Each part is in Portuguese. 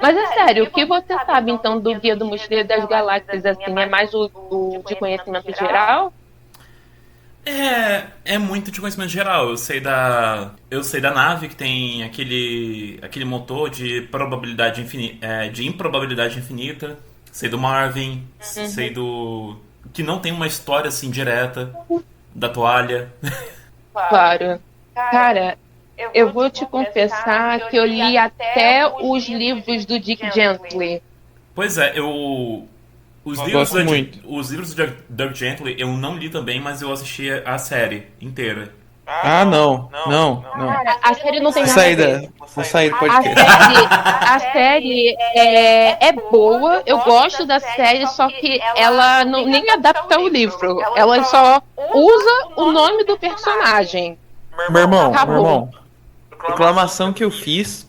Mas é sério, o que você sabe então do Guia do Mochileiro das Galáxias, assim, é mais o de conhecimento geral? É muito de conhecimento geral. Eu sei da nave que tem aquele motor de probabilidade de improbabilidade infinita. Sei do Marvin, sei Uhum. do que não tem uma história assim direta da toalha. Claro. Cara, eu vou te confessar que eu li até os livros do Dick Gently. Pois é, eu Gosto muito. os livros do Dirk Gently eu não li também, mas eu assisti a série inteira. Ah, não. Não, não. Cara, a série não tem Vou nada a sair ver. vou sair do A podcast. série, a série é boa, eu gosto da série, só que ela não, nem adapta o livro. Ela só usa o nome do personagem. Meu Acabou. irmão, reclamação que eu fiz,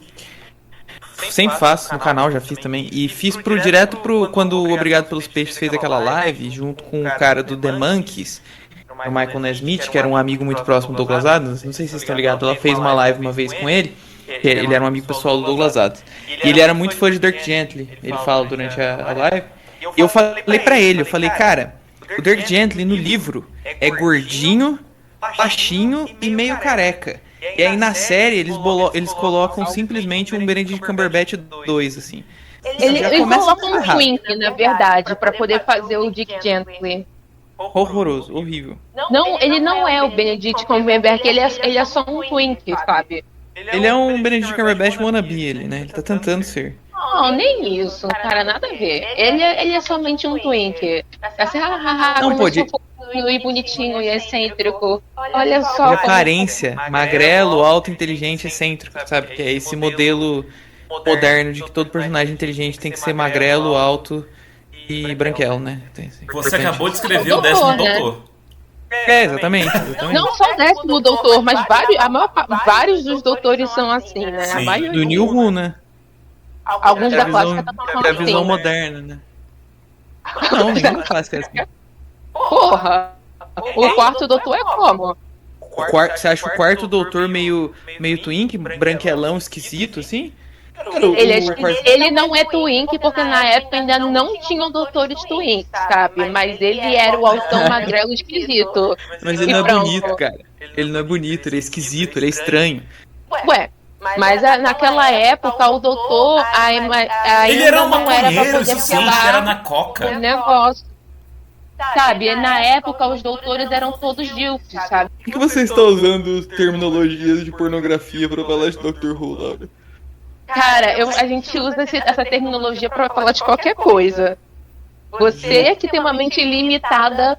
sempre faço no canal, já fiz também, e fiz direto pro quando o Obrigado pelos Peixes fez aquela live, junto com o cara do The Monkeys, o Michael Nesmith, que era um amigo muito próximo do Douglas Adams, não sei se vocês estão ligados, ela fez uma live uma vez com ele, que ele era um amigo pessoal do Douglas Adams, e ele era muito fã de Dirk Gently, ele fala durante a live, e eu falei pra ele, eu falei, cara, o Dirk Gently no livro é gordinho, baixinho e meio careca. E aí na série eles colocam simplesmente um Benedict Cumberbatch 2, assim. Já Eles começa colocam um errado. twink, na verdade, pra poder fazer o Dick Gently. Horroroso, horrível. Não, ele não é o Benedict Cumberbatch, ele é só um twink, sabe? Ele é um Benedict Cumberbatch wannabe, ele, né? Ele tá tentando ser. Não, nem isso, cara, nada a ver. Ele é somente um twink. Assim, Não, como pô, eu sou fofinho e bonitinho e excêntrico. Olha de só como... aparência, magrelo, alto, inteligente, excêntrico, sabe? Que é esse modelo moderno de que todo personagem inteligente tem que ser magrelo, alto e branquelo, né? Você acabou de escrever O o décimo doutor, né? doutor. Exatamente. Não só o 10º doutor, mas vários dos doutores são assim, né? A Sim. maioria. Do New Who, né? Alguns É a da visão, clássica são é a visão assim. moderna, né? Não, nenhuma clássica é assim. Porra! O quarto doutor é como? Você acha o quarto doutor meio twink, branquelão, esquisito, assim? Cara, Ele não é twink porque na época ainda não tinham doutores twink, sabe? Mas ele era o altão magrelo esquisito. Mas ele E não é pronto. bonito, cara. Ele não é bonito, ele é esquisito, ele é estranho. Ué, mas naquela época o doutor Ele era ainda um não era pra maconheiro, poder isso sim, cheira falar na o coca. negócio. Sabe, na época os doutores eram todos dilfs, sabe? Por que você está usando terminologias de pornografia pra falar de Dr. Who, Laura? Cara, a gente usa essa terminologia pra falar de qualquer coisa. Você é que tem uma mente limitada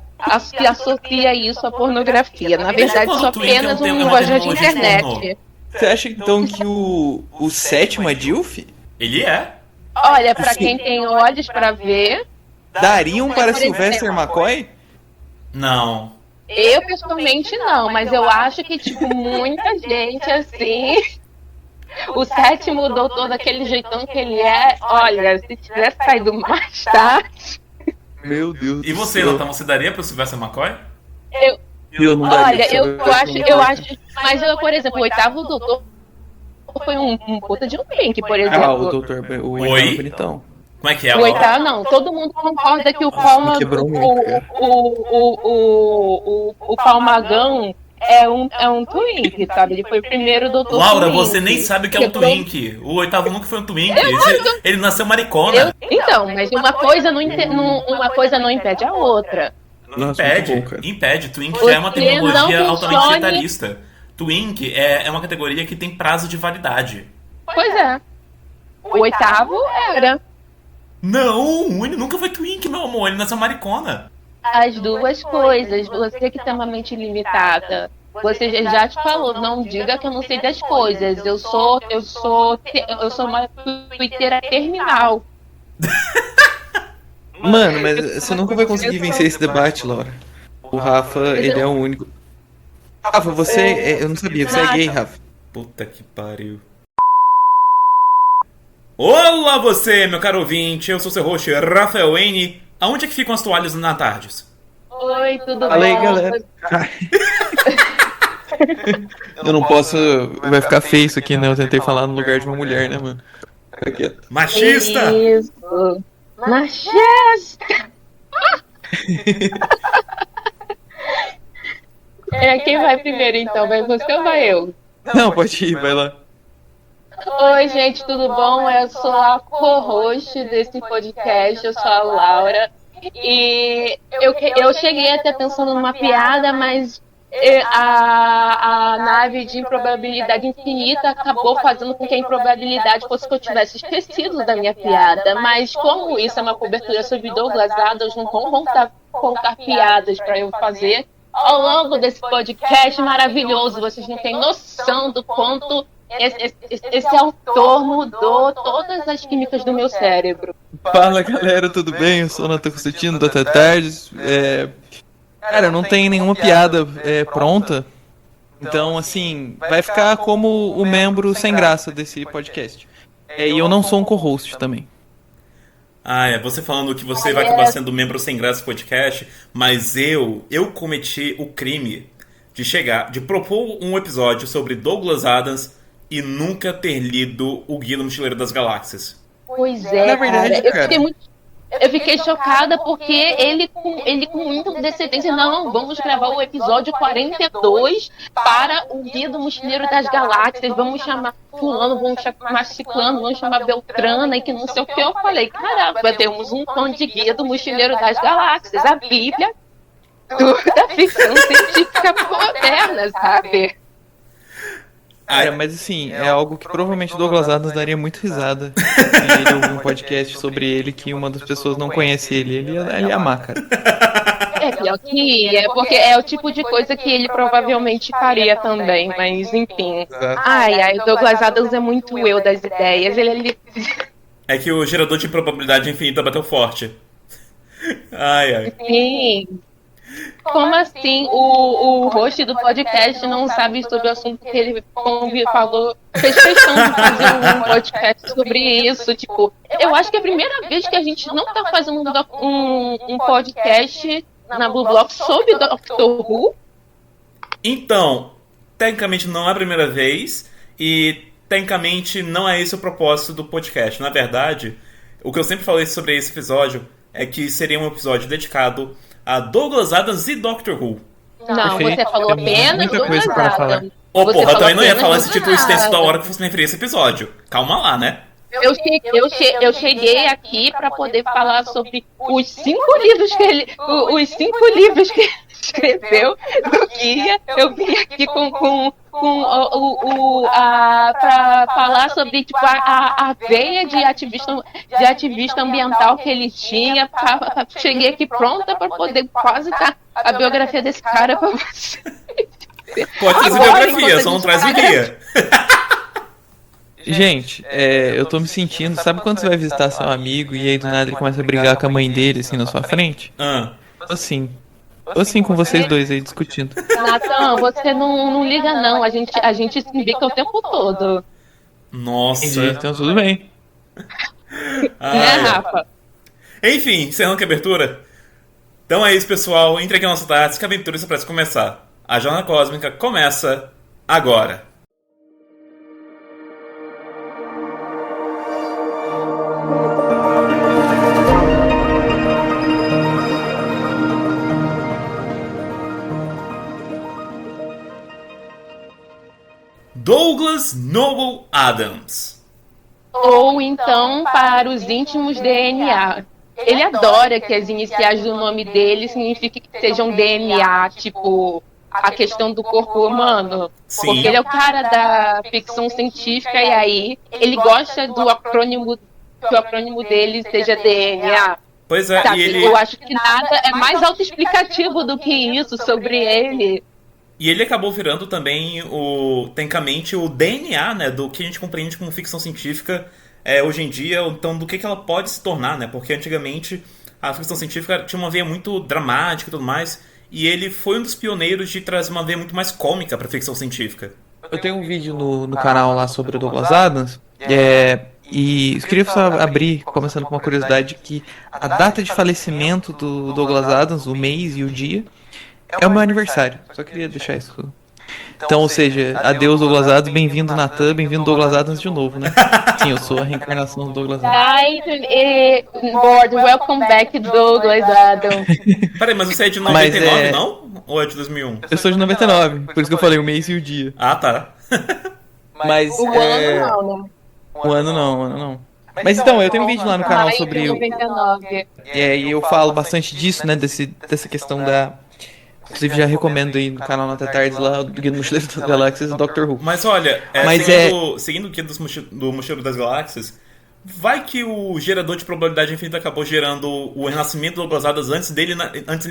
que associa isso à pornografia. Na verdade, quando isso é o Twink é apenas um um uma linguajar de terminologia de pornô? internet. Você acha então que o sétimo é Dilf? Ele é. Olha, pra quem tem olhos pra ver, Dariam para Por Sylvester exemplo. McCoy? Não. eu pessoalmente não, mas eu acho que, tipo, muita gente assim. O sétimo doutor, daquele jeitão que ele é, olha, se tivesse saído mais tarde. Meu Deus E você, Natan, você daria pro Sylvester McCoy? Eu não daria Olha, pro Sylvester eu McCoy. acho. Mas, por exemplo, o oitavo doutor foi um puta de um twink, por Ah, o exemplo. doutor, o Oi? oitavo bonitão. Como é que é? O oitavo, não. Todo mundo concorda que o Palma, quebrou muito, cara. o Palmagão é um twink, sabe? Ele foi o primeiro doutor Laura, twink. você nem sabe o que é um Quebrou- twink. O oitavo nunca foi um twink. Ele nasceu maricona. Então, mas uma coisa uma coisa não impede a outra. Nossa, Impede, muito bom, cara. impede. Twink Você já é uma tecnologia não altamente funcione- detalhista. Twink é uma categoria que tem prazo de validade. Pois é. O oitavo era. Não, ele nunca foi twink, meu amor. Ele nasceu maricona. As duas coisas. Você que tem uma mente limitada. Você já te falou, não diga que eu não sei das coisas. Eu sou uma twitteira terminal. Mano, mas você nunca vai conseguir vencer esse debate, Laura. O Rafa, ele é o único. Rafa, eu não sabia, você é gay, Rafa. Puta que pariu. Olá você, meu caro ouvinte. Eu sou seu host, Rafael Wayne. Aonde é que ficam as toalhas na Tardes? Oi, tudo Fala aí, bom? galera. Eu não posso. Vai ficar feio isso aqui, né? Eu tentei falar no lugar de uma mulher, né, mano? Fica quieto. Machista! Isso. Machista! Quem vai primeiro então? Vai você ou vai eu? Não, pode ir, vai lá. Oi, gente, tudo bom? Eu sou a co-host desse podcast, eu sou a Laura. E eu cheguei até pensando numa piada, mas a nave de improbabilidade infinita acabou fazendo com que a improbabilidade fosse que eu tivesse esquecido da minha piada. Mas como isso é uma cobertura sobre Douglas Adams, não vão contar piadas para eu fazer ao longo desse podcast maravilhoso. Vocês não têm noção do quanto esse autor mudou todas as químicas do meu cérebro. Fala galera, tudo bem? Eu sou o Nathan Constantino da Tardes. Cara, não tem nenhuma piada pronta. Então, assim, vai ficar como o membro sem graça desse podcast. E eu não sou um co-host também. Você falando que você vai acabar sendo membro sem graça do podcast, mas eu cometi o crime de propor um episódio sobre Douglas Adams e nunca ter lido o Guia do Mochileiro das Galáxias. Pois é, Na verdade, cara, eu fiquei chocada porque ele com muita antecedência, não, vamos gravar o episódio 42 para o Guia do Mochileiro das Galáxias, vamos chamar fulano, vamos chamar ciclano, vamos chamar Beltrana e que não sei o que. Eu falei, caramba, temos um tom de Guia do Mochileiro das Galáxias, a Bíblia da ficção científica moderna, sabe? Cara, mas assim, é algo que provavelmente o Douglas Adams daria muito risada se ele ouvir um podcast sobre ele que uma das pessoas não conhece ele ia amar, cara. Pior que ia, porque é o tipo de coisa que ele provavelmente faria também, mas enfim. O Douglas Adams é muito eu das ideias, ele... É que o gerador de improbabilidade infinita bateu forte. Sim. Como assim o host do podcast não sabe sobre o assunto que ele falou? Fez questão de fazer um podcast sobre isso. Tipo, eu acho que é a primeira vez que a gente não tá fazendo um podcast na Blue Block sobre Doctor Who. Então, tecnicamente não é a primeira vez e tecnicamente não é esse o propósito do podcast. Na verdade, o que eu sempre falei sobre esse episódio é que seria um episódio dedicado a Douglas Adams e Doctor Who. Não, Perfeito. você falou apenas Muita Douglas coisa para falar. Adams. Porra, eu também não ia falar esse Douglas título extenso da Adams. hora que fosse me referir a esse episódio. Calma lá, né? Eu cheguei aqui para poder falar sobre os 5 livros que ele escreveu do guia. Eu vim aqui para falar sobre tipo, a veia de ativista ambiental que ele tinha. Cheguei aqui pronta para poder quase dar a biografia desse cara para você. Pode trazer Agora, biografia, enquanto só não a gente traz o guia. Gente, eu tô me sentindo, sabe quando você vai visitar seu amigo e aí do nada ele começa a brigar com a mãe dele assim na sua frente? Assim com vocês dois aí discutindo. Nathan, você não liga não, a gente se bica o tempo todo. Nossa. Entendi, então tudo bem. Né, Rafa? Enfim, encerrando a abertura. Então é isso, pessoal. Entre aqui na nossa tarde, que a aventura está prestes a começar. A Jornada Cósmica começa agora. Douglas Noble Adams. Ou então para os íntimos DNA. Ele adora que as iniciais do nome dele signifiquem que sejam DNA, tipo a questão do corpo humano. Sim. Porque ele é o cara da ficção científica e aí ele gosta do acrônimo, que o acrônimo dele seja DNA. Pois é, Sabe? e ele... Eu acho que nada é mais autoexplicativo do que isso sobre ele. E ele acabou virando também, tecnicamente, o DNA, né, do que a gente compreende como ficção científica hoje em dia, então do que ela pode se tornar, né, porque antigamente a ficção científica tinha uma veia muito dramática e tudo mais, e ele foi um dos pioneiros de trazer uma veia muito mais cômica pra ficção científica. Eu tenho um vídeo no canal lá sobre o Douglas Adams, e eu queria só abrir, começando com uma curiosidade, que a data de falecimento do Douglas Adams, o mês e o dia, é o meu aniversário. Só queria deixar isso Então, ou seja, adeus Douglas Adams, bem-vindo Natan, bem-vindo Douglas Adams de novo, né? Sim, eu sou a reencarnação do Douglas Adams. Board, welcome back, Douglas Adams. Peraí, mas você é de 99, não? Ou é de 2001? Eu sou de 99, por isso que eu falei o mês e o dia. Ah, tá. Mas O ano não, né? O ano não. Mas então, eu tenho um vídeo lá no canal sobre... 99. E eu falo bastante disso, né, dessa questão da... Inclusive já recomendo aí no canal Nota Tardes lá, do Guia do Mochileiro das Galáxias e Doctor Who. Mas olha, seguindo o Guia do Mochileiro das Galáxias, vai que o gerador de probabilidade infinita acabou gerando o renascimento do Douglas Adams antes dele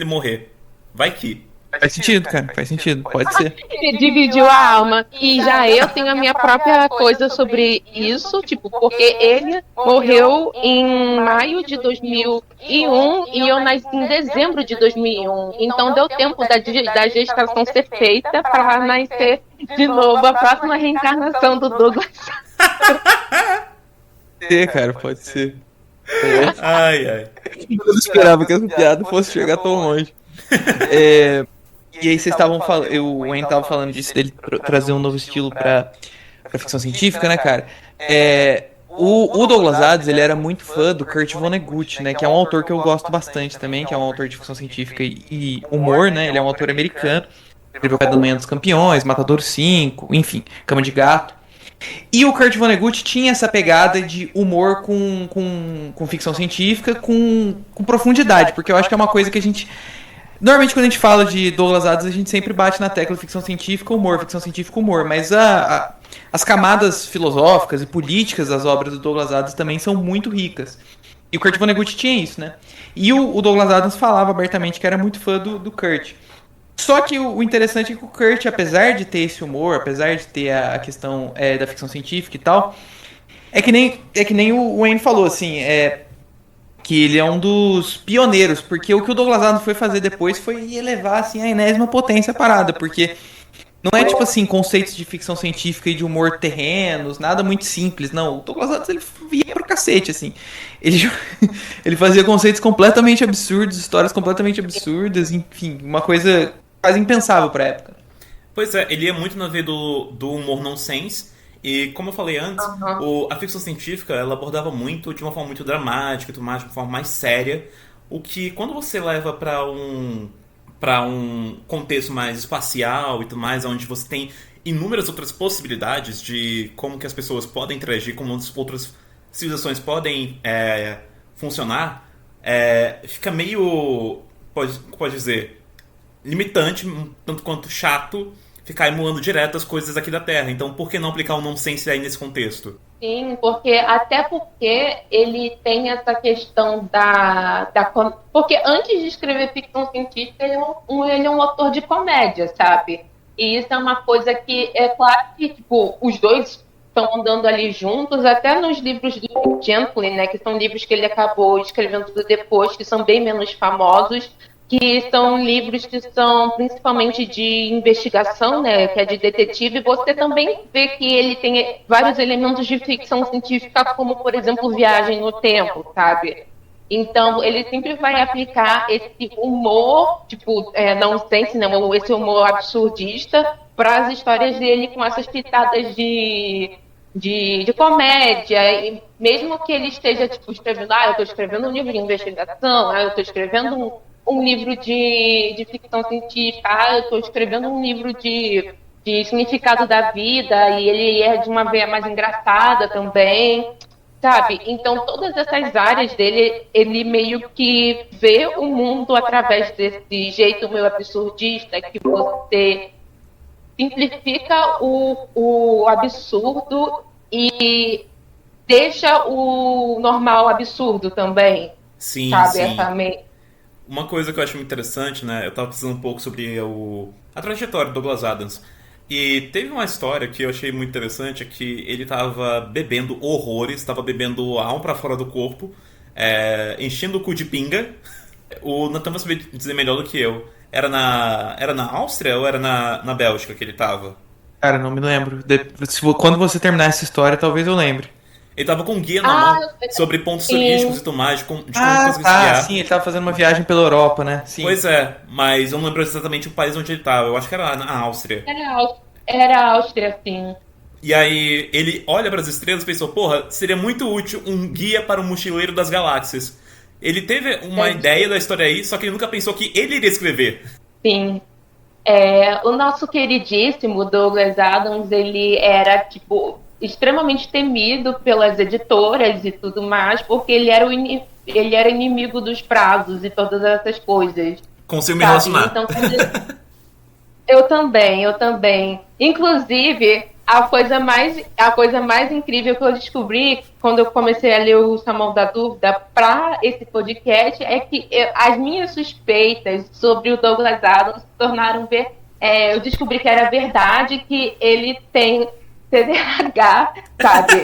morrer. Vai que. Faz sentido, cara, faz sentido, pode ser. Ele dividiu a alma. E já eu tenho a minha própria coisa sobre isso, tipo, porque ele morreu em maio de 2001 e eu nasci em dezembro de 2001. Então deu tempo da gestação ser feita para nascer de novo a próxima reencarnação do Douglas. Cara, pode ser. Ai. Eu não esperava que essa piada fosse chegar tão longe. E aí vocês estavam falando, o Wayne estava falando disso, dele trazer um novo estilo pra ficção científica, né, cara? O Douglas Adams, ele era muito fã do Kurt Vonnegut, né, que é um autor que eu gosto bastante também, que é um autor de ficção científica e humor, né, ele é um autor americano, escreveu Café da Manhã dos Campeões, Matador 5, enfim, Cama de Gato. E o Kurt Vonnegut tinha essa pegada de humor com ficção científica, com profundidade, porque eu acho que é uma coisa que a gente... Normalmente quando a gente fala de Douglas Adams, a gente sempre bate na tecla ficção científica, humor, mas as camadas filosóficas e políticas das obras do Douglas Adams também são muito ricas. E o Kurt Vonnegut tinha isso, né? E o Douglas Adams falava abertamente que era muito fã do Kurt. Só que o interessante é que o Kurt, apesar de ter esse humor, apesar de ter a questão da ficção científica e tal, é que nem o Wayne falou, assim, que ele é um dos pioneiros, porque o que o Douglas Adams foi fazer depois foi elevar assim, a enésima potência a parada, porque não é tipo assim, conceitos de ficção científica e de humor terrenos, nada muito simples, não. O Douglas Adams, ele via pro cacete, assim. Ele fazia conceitos completamente absurdos, histórias completamente absurdas, enfim, uma coisa quase impensável pra época. Pois é, ele ia muito na veia do humor nonsense. E como eu falei antes, a ficção científica ela abordava muito de uma forma muito dramática, de uma forma mais séria, o que quando você leva para um contexto mais espacial e tudo mais, onde você tem inúmeras outras possibilidades de como que as pessoas podem interagir, como as outras civilizações podem funcionar, fica meio, pode dizer, limitante, tanto quanto chato, ficar emulando direto as coisas aqui da Terra. Então, por que não aplicar o nonsense aí nesse contexto? Sim, até porque ele tem essa questão porque antes de escrever ficção científica, ele é um autor de comédia, sabe? E isso é uma coisa que, é claro que, tipo, os dois estão andando ali juntos, até nos livros do Gently, né? Que são livros que ele acabou escrevendo depois, que são bem menos famosos, que são livros que são principalmente de investigação, né, que é de detetive. Você também vê que ele tem vários elementos de ficção científica, como, por exemplo, viagem no tempo, sabe? Então, ele sempre vai aplicar esse humor, tipo, nonsense, né, esse humor absurdista, para as histórias dele com essas pitadas de comédia, e mesmo que ele esteja, tipo, escrevendo, eu estou escrevendo um livro de investigação, eu estou escrevendo um livro de ficção científica, eu estou escrevendo um livro de significado da vida, e ele é de uma veia mais engraçada também, sabe? Então, todas essas áreas dele, ele meio que vê o mundo através desse jeito meio absurdista, que você simplifica o absurdo e deixa o normal absurdo também. Sim, sabe? sim. Uma coisa que eu acho muito interessante, né? Eu tava pensando um pouco sobre a trajetória do Douglas Adams. E teve uma história que eu achei muito interessante, é que ele tava bebendo horrores, tava bebendo alma pra fora do corpo, enchendo o cu de pinga. O Nathan vai saber dizer melhor do que eu. Era na Áustria ou era na Bélgica que ele tava? Cara, não me lembro. Quando você terminar essa história, talvez eu lembre. Ele tava com um guia na mão sobre pontos turísticos e tudo mais, de como conseguir esquiar. Sim, ele tava fazendo uma viagem pela Europa, né? Sim. Pois é, mas eu não lembro exatamente o país onde ele tava. Eu acho que era na Áustria. Era a Áustria, sim. E aí ele olha para as estrelas e pensou, porra, seria muito útil um guia para o mochileiro das galáxias. Ele teve uma ideia da história aí, só que ele nunca pensou que ele iria escrever. Sim. O nosso queridíssimo Douglas Adams, ele era, tipo, extremamente temido pelas editoras e tudo mais, porque ele era inimigo dos prazos e todas essas coisas. Consigo me relacionar. Então, eu também. Inclusive, a coisa mais incrível que eu descobri quando eu comecei a ler o Salmão da Dúvida para esse podcast é que as minhas suspeitas sobre o Douglas Adams se tornaram eu descobri que era verdade, que ele tem TDAH, sabe?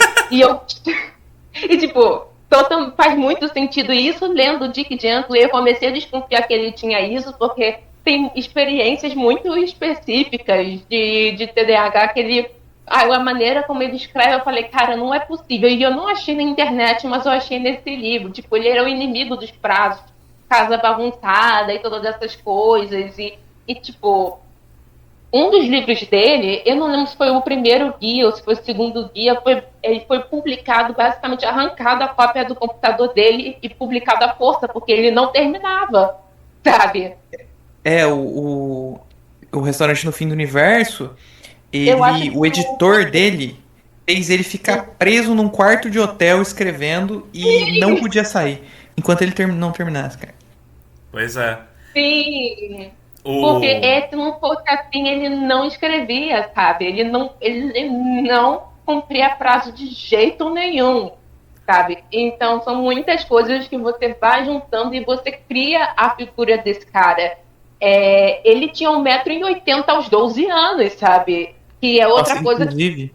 Faz muito sentido isso. Lendo o Dick Gently, eu comecei a desconfiar que ele tinha isso, porque tem experiências muito específicas de TDAH que ele... a maneira como ele escreve, eu falei, cara, não é possível. E eu não achei na internet, mas eu achei nesse livro. Tipo, ele era o inimigo dos prazos, casa bagunçada e todas essas coisas. E tipo, um dos livros dele, eu não lembro se foi o primeiro guia ou se foi o segundo guia, ele foi publicado, basicamente arrancado a cópia do computador dele e publicado à força, porque ele não terminava, sabe? O Restaurante no Fim do Universo, o editor dele fez ele ficar preso num quarto de hotel escrevendo e não podia sair enquanto ele não terminasse, cara. Pois é. Sim. Porque se não fosse assim, ele não escrevia, sabe? Ele não cumpria prazo de jeito nenhum, sabe? Então são muitas coisas que você vai juntando e você cria a figura desse cara. Ele tinha 1,80 m aos 12 anos, sabe? Que é outra coisa. Inclusive,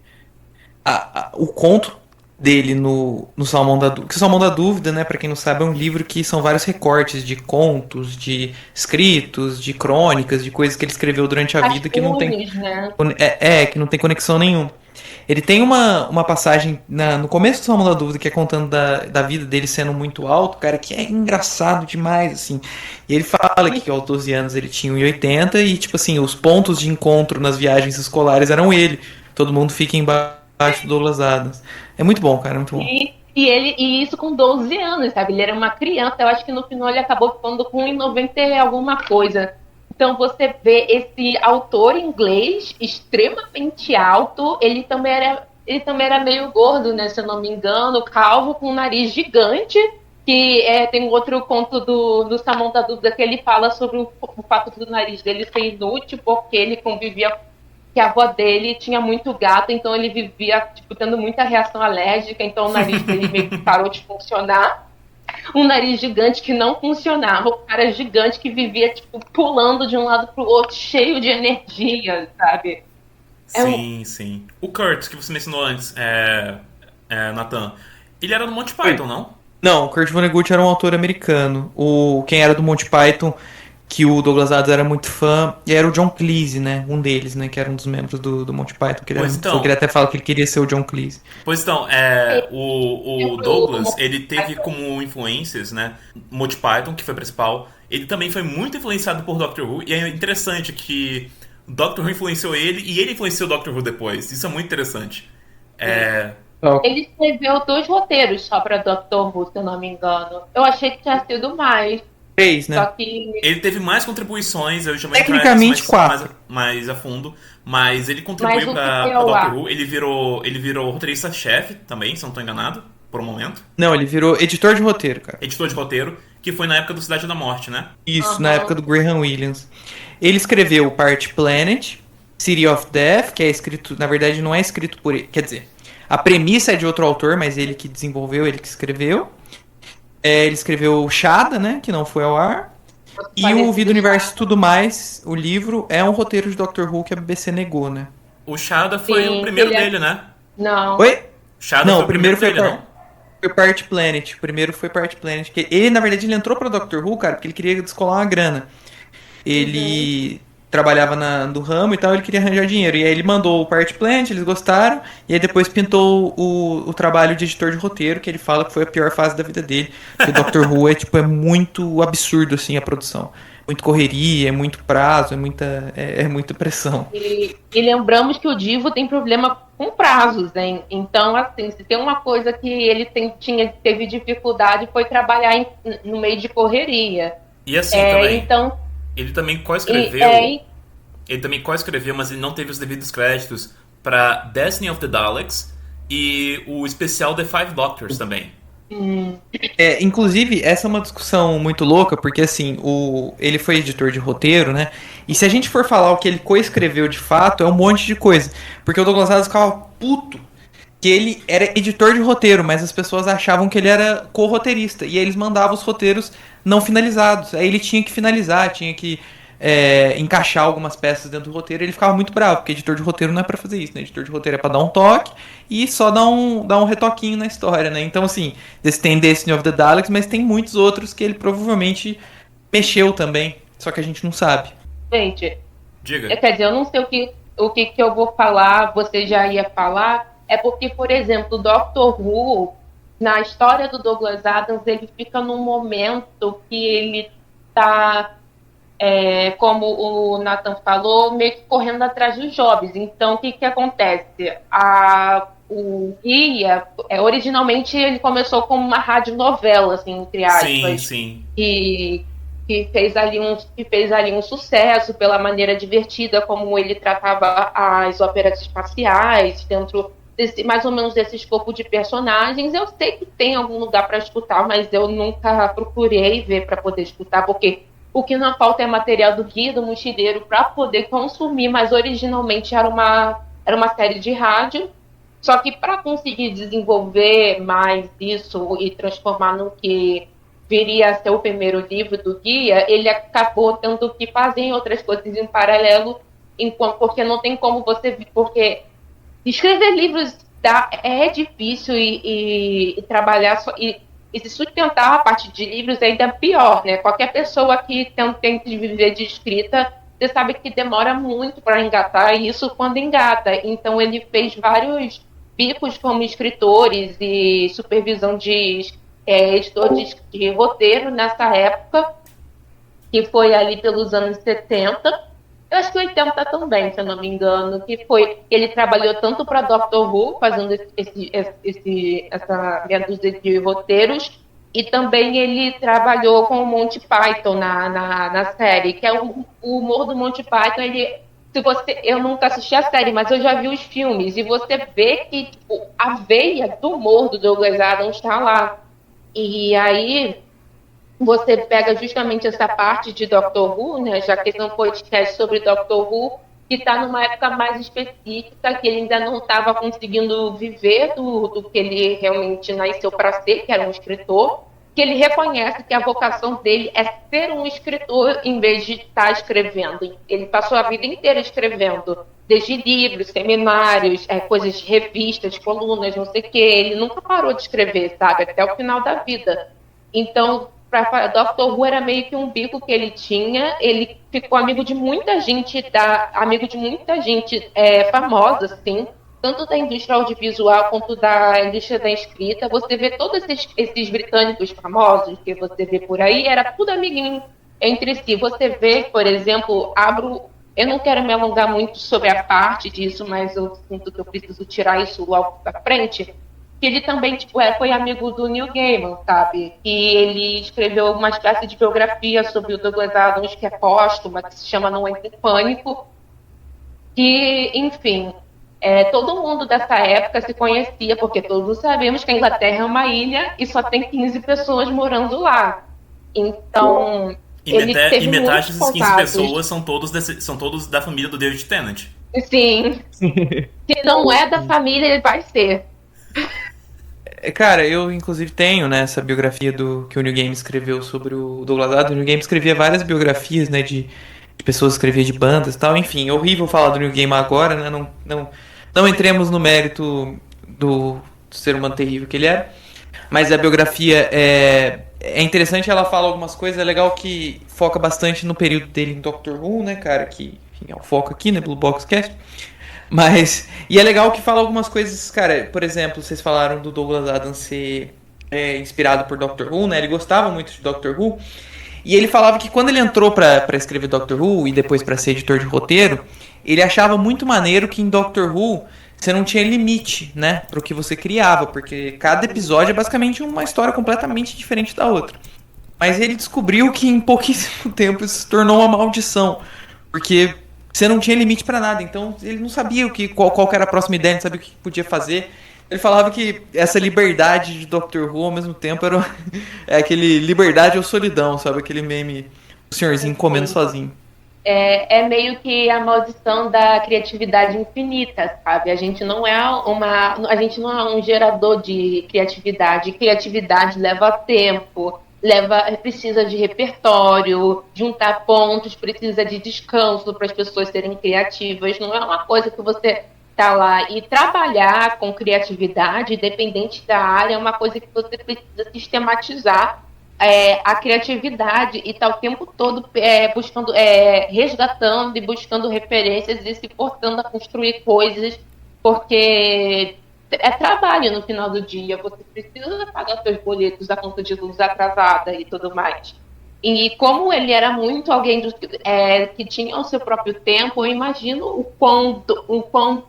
o conto dele no Salmão da Dúvida. Que o Salmão da Dúvida, né, pra quem não sabe, é um livro que são vários recortes de contos, de escritos, de crônicas, de coisas que ele escreveu durante a vida que não tem. Né? Que não tem conexão nenhuma. Ele tem uma passagem no começo do Salmão da Dúvida que é contando da vida dele sendo muito alto, cara, que é engraçado demais, assim. E ele fala que aos 12 anos ele tinha 1,80 m e, tipo assim, os pontos de encontro nas viagens escolares eram ele. Todo mundo fica embaixo do Douglas Adams. É muito bom, cara, é muito bom. E isso com 12 anos, sabe? Ele era uma criança, eu acho que no final ele acabou ficando com 1,90 m alguma coisa. Então você vê esse autor inglês extremamente alto, ele também era meio gordo, né, se eu não me engano, calvo, com um nariz gigante, que tem outro conto do Salmão da Dúvida que ele fala sobre o fato do nariz dele ser inútil, porque ele convivia, que a avó dele tinha muito gato, então ele vivia tendo muita reação alérgica, então o nariz dele meio que parou de funcionar. Um nariz gigante que não funcionava, um cara gigante que vivia, pulando de um lado pro outro, cheio de energia, sabe? Sim. O Kurt, que você mencionou antes, Nathan, ele era do Monty Python, não? Não, o Kurt Vonnegut era um autor americano. Quem era do Monty Python, que o Douglas Adams era muito fã, e era o John Cleese, né? Um deles, né? Que era um dos membros do Monty Python. Que ele até fala que ele queria ser o John Cleese. Pois então, o Douglas, ele teve como influências, né? Monty Python, que foi o principal. Ele também foi muito influenciado por Doctor Who. E é interessante que Doctor Who influenciou ele e ele influenciou Doctor Who depois. Isso é muito interessante. Ele escreveu 2 roteiros só pra Doctor Who, se eu não me engano. Eu achei que tinha sido mais. 3, né? Só que... Ele teve mais contribuições, eu já vou tecnicamente entrar mais a fundo, mas ele contribuiu pra Doctor Who. Ele virou roteirista-chefe também, se eu não tô enganado, por um momento. Não, ele virou editor de roteiro, cara. Editor de roteiro, que foi na época do Cidade da Morte, né? Isso, na época do Graham Williams. Ele escreveu Party Planet, City of Death, que é escrito, na verdade não é escrito por ele, quer dizer, a premissa é de outro autor, mas ele que desenvolveu, ele que escreveu. Ele escreveu Shada, né, que não foi ao ar. E o Vida, Universo e Tudo Mais, o livro, é um roteiro de Doctor Who que a BBC negou, né? O Shada foi o primeiro dele, né? Não. Oi? Shada não, foi o primeiro dele, não? Foi Party Planet. O primeiro foi Party Planet. Ele, na verdade, ele entrou pra Doctor Who, cara, porque ele queria descolar uma grana. Ele trabalhava no ramo e tal, ele queria arranjar dinheiro. E aí ele mandou o Pirate Planet, eles gostaram, e aí depois pintou o trabalho de editor de roteiro, que ele fala que foi a pior fase da vida dele. Porque o Doctor Who é muito absurdo, assim, a produção. Muito correria, é muito prazo, é muita pressão. E lembramos que o Divo tem problema com prazos, hein? Então, assim, se tem uma coisa que ele teve dificuldade foi trabalhar no meio de correria. E assim também. Então, ele também co-escreveu. Ele também co-escreveu, mas ele não teve os devidos créditos para Destiny of the Daleks e o especial The Five Doctors também. Inclusive, essa é uma discussão muito louca, porque assim, ele foi editor de roteiro, né? E se a gente for falar o que ele coescreveu de fato, é um monte de coisa. Porque o Douglas Adams ficava puto que ele era editor de roteiro, mas as pessoas achavam que ele era co-roteirista. E aí eles mandavam os roteiros não finalizados. Aí ele tinha que finalizar, tinha que encaixar algumas peças dentro do roteiro. E ele ficava muito bravo, porque editor de roteiro não é pra fazer isso, né? Editor de roteiro é pra dar um toque e só dar um retoquinho na história, né? Então, assim, tem Destiny of the Daleks, mas tem muitos outros que ele provavelmente mexeu também, só que a gente não sabe. Gente, diga. Quer dizer, eu não sei o que eu vou falar, você já ia falar, é porque, por exemplo, o Doctor Who, na história do Douglas Adams, ele fica num momento que ele tá, como o Nathan falou, meio que correndo atrás dos jobs. Então, o que acontece? O Guia, originalmente ele começou como uma radionovela, assim, entre aspas. Sim. Que fez ali um sucesso pela maneira divertida como ele tratava as óperas espaciais, dentro mais ou menos desse escopo de personagens. Eu sei que tem algum lugar para escutar, mas eu nunca procurei ver para poder escutar, porque o que não falta é material do Guia do Mochileiro para poder consumir, mas originalmente era uma série de rádio. Só que para conseguir desenvolver mais isso e transformar no que viria a ser o primeiro livro do Guia, ele acabou tendo que fazer outras coisas em paralelo, porque não tem como porque escrever livros é difícil e trabalhar e se sustentar a partir de livros é ainda pior, né? Qualquer pessoa que tenta viver de escrita, você sabe que demora muito para engatar, e isso quando engata. Então ele fez vários bicos como escritores e supervisão de editor de roteiro nessa época, que foi ali pelos anos 70. Eu acho que 80 também, se eu não me engano, ele trabalhou tanto para Doctor Who, fazendo essa meia dúzia de roteiros, e também ele trabalhou com o Monty Python na série, que é o humor do Monty Python. Eu nunca assisti a série, mas eu já vi os filmes, e você vê que a veia do humor do Douglas Adams está lá. E aí você pega justamente essa parte de Doctor Who, né, já que esse é um podcast sobre Doctor Who, que está numa época mais específica, que ele ainda não estava conseguindo viver do que ele realmente nasceu para ser, que era um escritor, que ele reconhece que a vocação dele é ser um escritor em vez de estar escrevendo. Ele passou a vida inteira escrevendo, desde livros, seminários, coisas de revistas, colunas, não sei o quê. Ele nunca parou de escrever, sabe? Até o final da vida. Então, para Doctor Who era meio que um bico que ele tinha. Ele ficou amigo de muita gente, famosa, assim, tanto da indústria audiovisual quanto da indústria da escrita. Você vê todos esses britânicos famosos que você vê por aí, era tudo amiguinho entre si. Você vê, por exemplo, eu não quero me alongar muito sobre a parte disso, mas eu sinto que eu preciso tirar isso logo pra frente, que ele também foi amigo do Neil Gaiman, sabe? E ele escreveu uma espécie de biografia sobre o Douglas Adams, que é póstuma, que se chama Não Entre em Pânico. Que, enfim, todo mundo dessa época se conhecia, porque todos sabemos que a Inglaterra é uma ilha e só tem 15 pessoas morando lá. Então, e metade dessas 15 pessoas são todos da família do David Tennant. Sim. Se não é da família, ele vai ser. Cara, eu inclusive tenho, né, essa biografia que o Neil Gaiman escreveu sobre o Douglas Adams. O Neil Gaiman escrevia várias biografias, né, de pessoas que escreviam de bandas e tal. Enfim, é horrível falar do Neil Gaiman agora, né, não entremos no mérito do ser humano terrível que ele era. Mas a biografia é interessante, ela fala algumas coisas, é legal que foca bastante no período dele em Doctor Who, né, cara, que enfim, é o foco aqui, né, Blue Box Cast. Mas, e é legal que fala algumas coisas, cara, por exemplo, vocês falaram do Douglas Adams ser inspirado por Doctor Who, né, ele gostava muito de Doctor Who, e ele falava que quando ele entrou pra escrever Doctor Who e depois pra ser editor de roteiro, ele achava muito maneiro que em Doctor Who você não tinha limite, né, pro que você criava, porque cada episódio é basicamente uma história completamente diferente da outra. Mas ele descobriu que em pouquíssimo tempo isso se tornou uma maldição, porque você não tinha limite pra nada, então ele não sabia qual que era a próxima ideia, não sabia o que podia fazer. Ele falava que essa liberdade de Doctor Who ao mesmo tempo era aquele liberdade ou solidão, sabe? Aquele meme do senhorzinho comendo sozinho. É meio que a maldição da criatividade infinita, sabe? A gente não é um gerador de criatividade. Criatividade leva tempo, precisa de repertório, juntar pontos, precisa de descanso para as pessoas serem criativas. Não é uma coisa que você tá lá, e trabalhar com criatividade, independente da área, é uma coisa que você precisa sistematizar a criatividade e tá o tempo todo buscando, resgatando e buscando referências e se forçando a construir coisas, porque é trabalho no final do dia, você precisa pagar seus boletos, a conta de luz atrasada e tudo mais. E como ele era muito alguém que tinha o seu próprio tempo, eu imagino o quão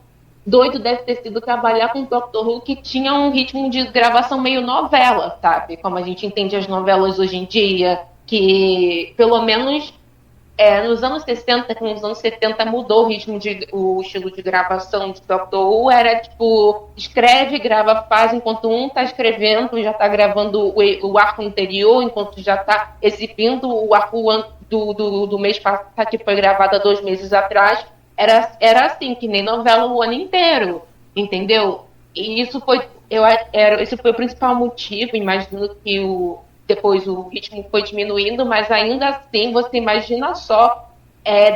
doido deve ter sido trabalhar com o Doctor Who, que tinha um ritmo de gravação meio novela, sabe? Como a gente entende as novelas hoje em dia, que pelo menos nos anos 60, com os anos 70 mudou o estilo de gravação de Doctor Who, era tipo, escreve, grava, faz, enquanto um tá escrevendo, já tá gravando o arco anterior, enquanto já tá exibindo o arco do mês passado, que foi gravado há 2 meses atrás. Era assim, que nem novela o ano inteiro, entendeu? E isso foi o principal motivo, imagino que depois o ritmo foi diminuindo, mas ainda assim, você imagina só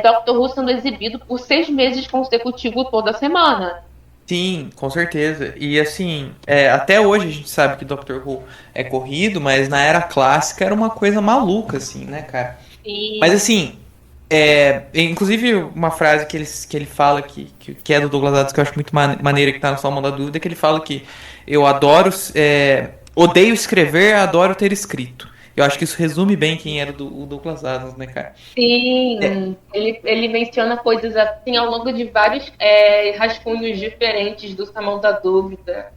Doctor Who sendo exibido por 6 meses consecutivos toda semana. Sim, com certeza. E assim, até hoje a gente sabe que Doctor Who é corrido, mas na era clássica era uma coisa maluca, assim, né, cara? Sim. Mas assim, inclusive uma frase que ele fala que é do Douglas Adams, que eu acho muito maneira, que tá no Salmão da Dúvida, que ele fala que eu odeio escrever, adoro ter escrito. Eu acho que isso resume bem quem era o Douglas Adams, né, cara? Sim, ele menciona coisas assim ao longo de vários rascunhos diferentes do Salmão da Dúvida.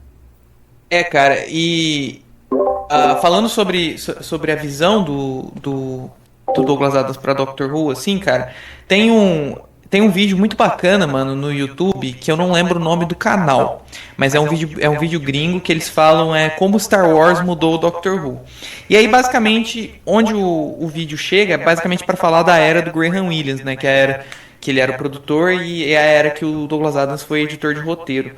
Cara, e falando sobre a visão do Douglas Adams pra Doctor Who, assim, cara, tem um vídeo muito bacana, mano, no YouTube, que eu não lembro o nome do canal, mas é um vídeo gringo que eles falam como Star Wars mudou o Doctor Who. E aí, basicamente, onde o vídeo chega é basicamente pra falar da era do Graham Williams, né, que é a era que ele era o produtor e é a era que o Douglas Adams foi editor de roteiro.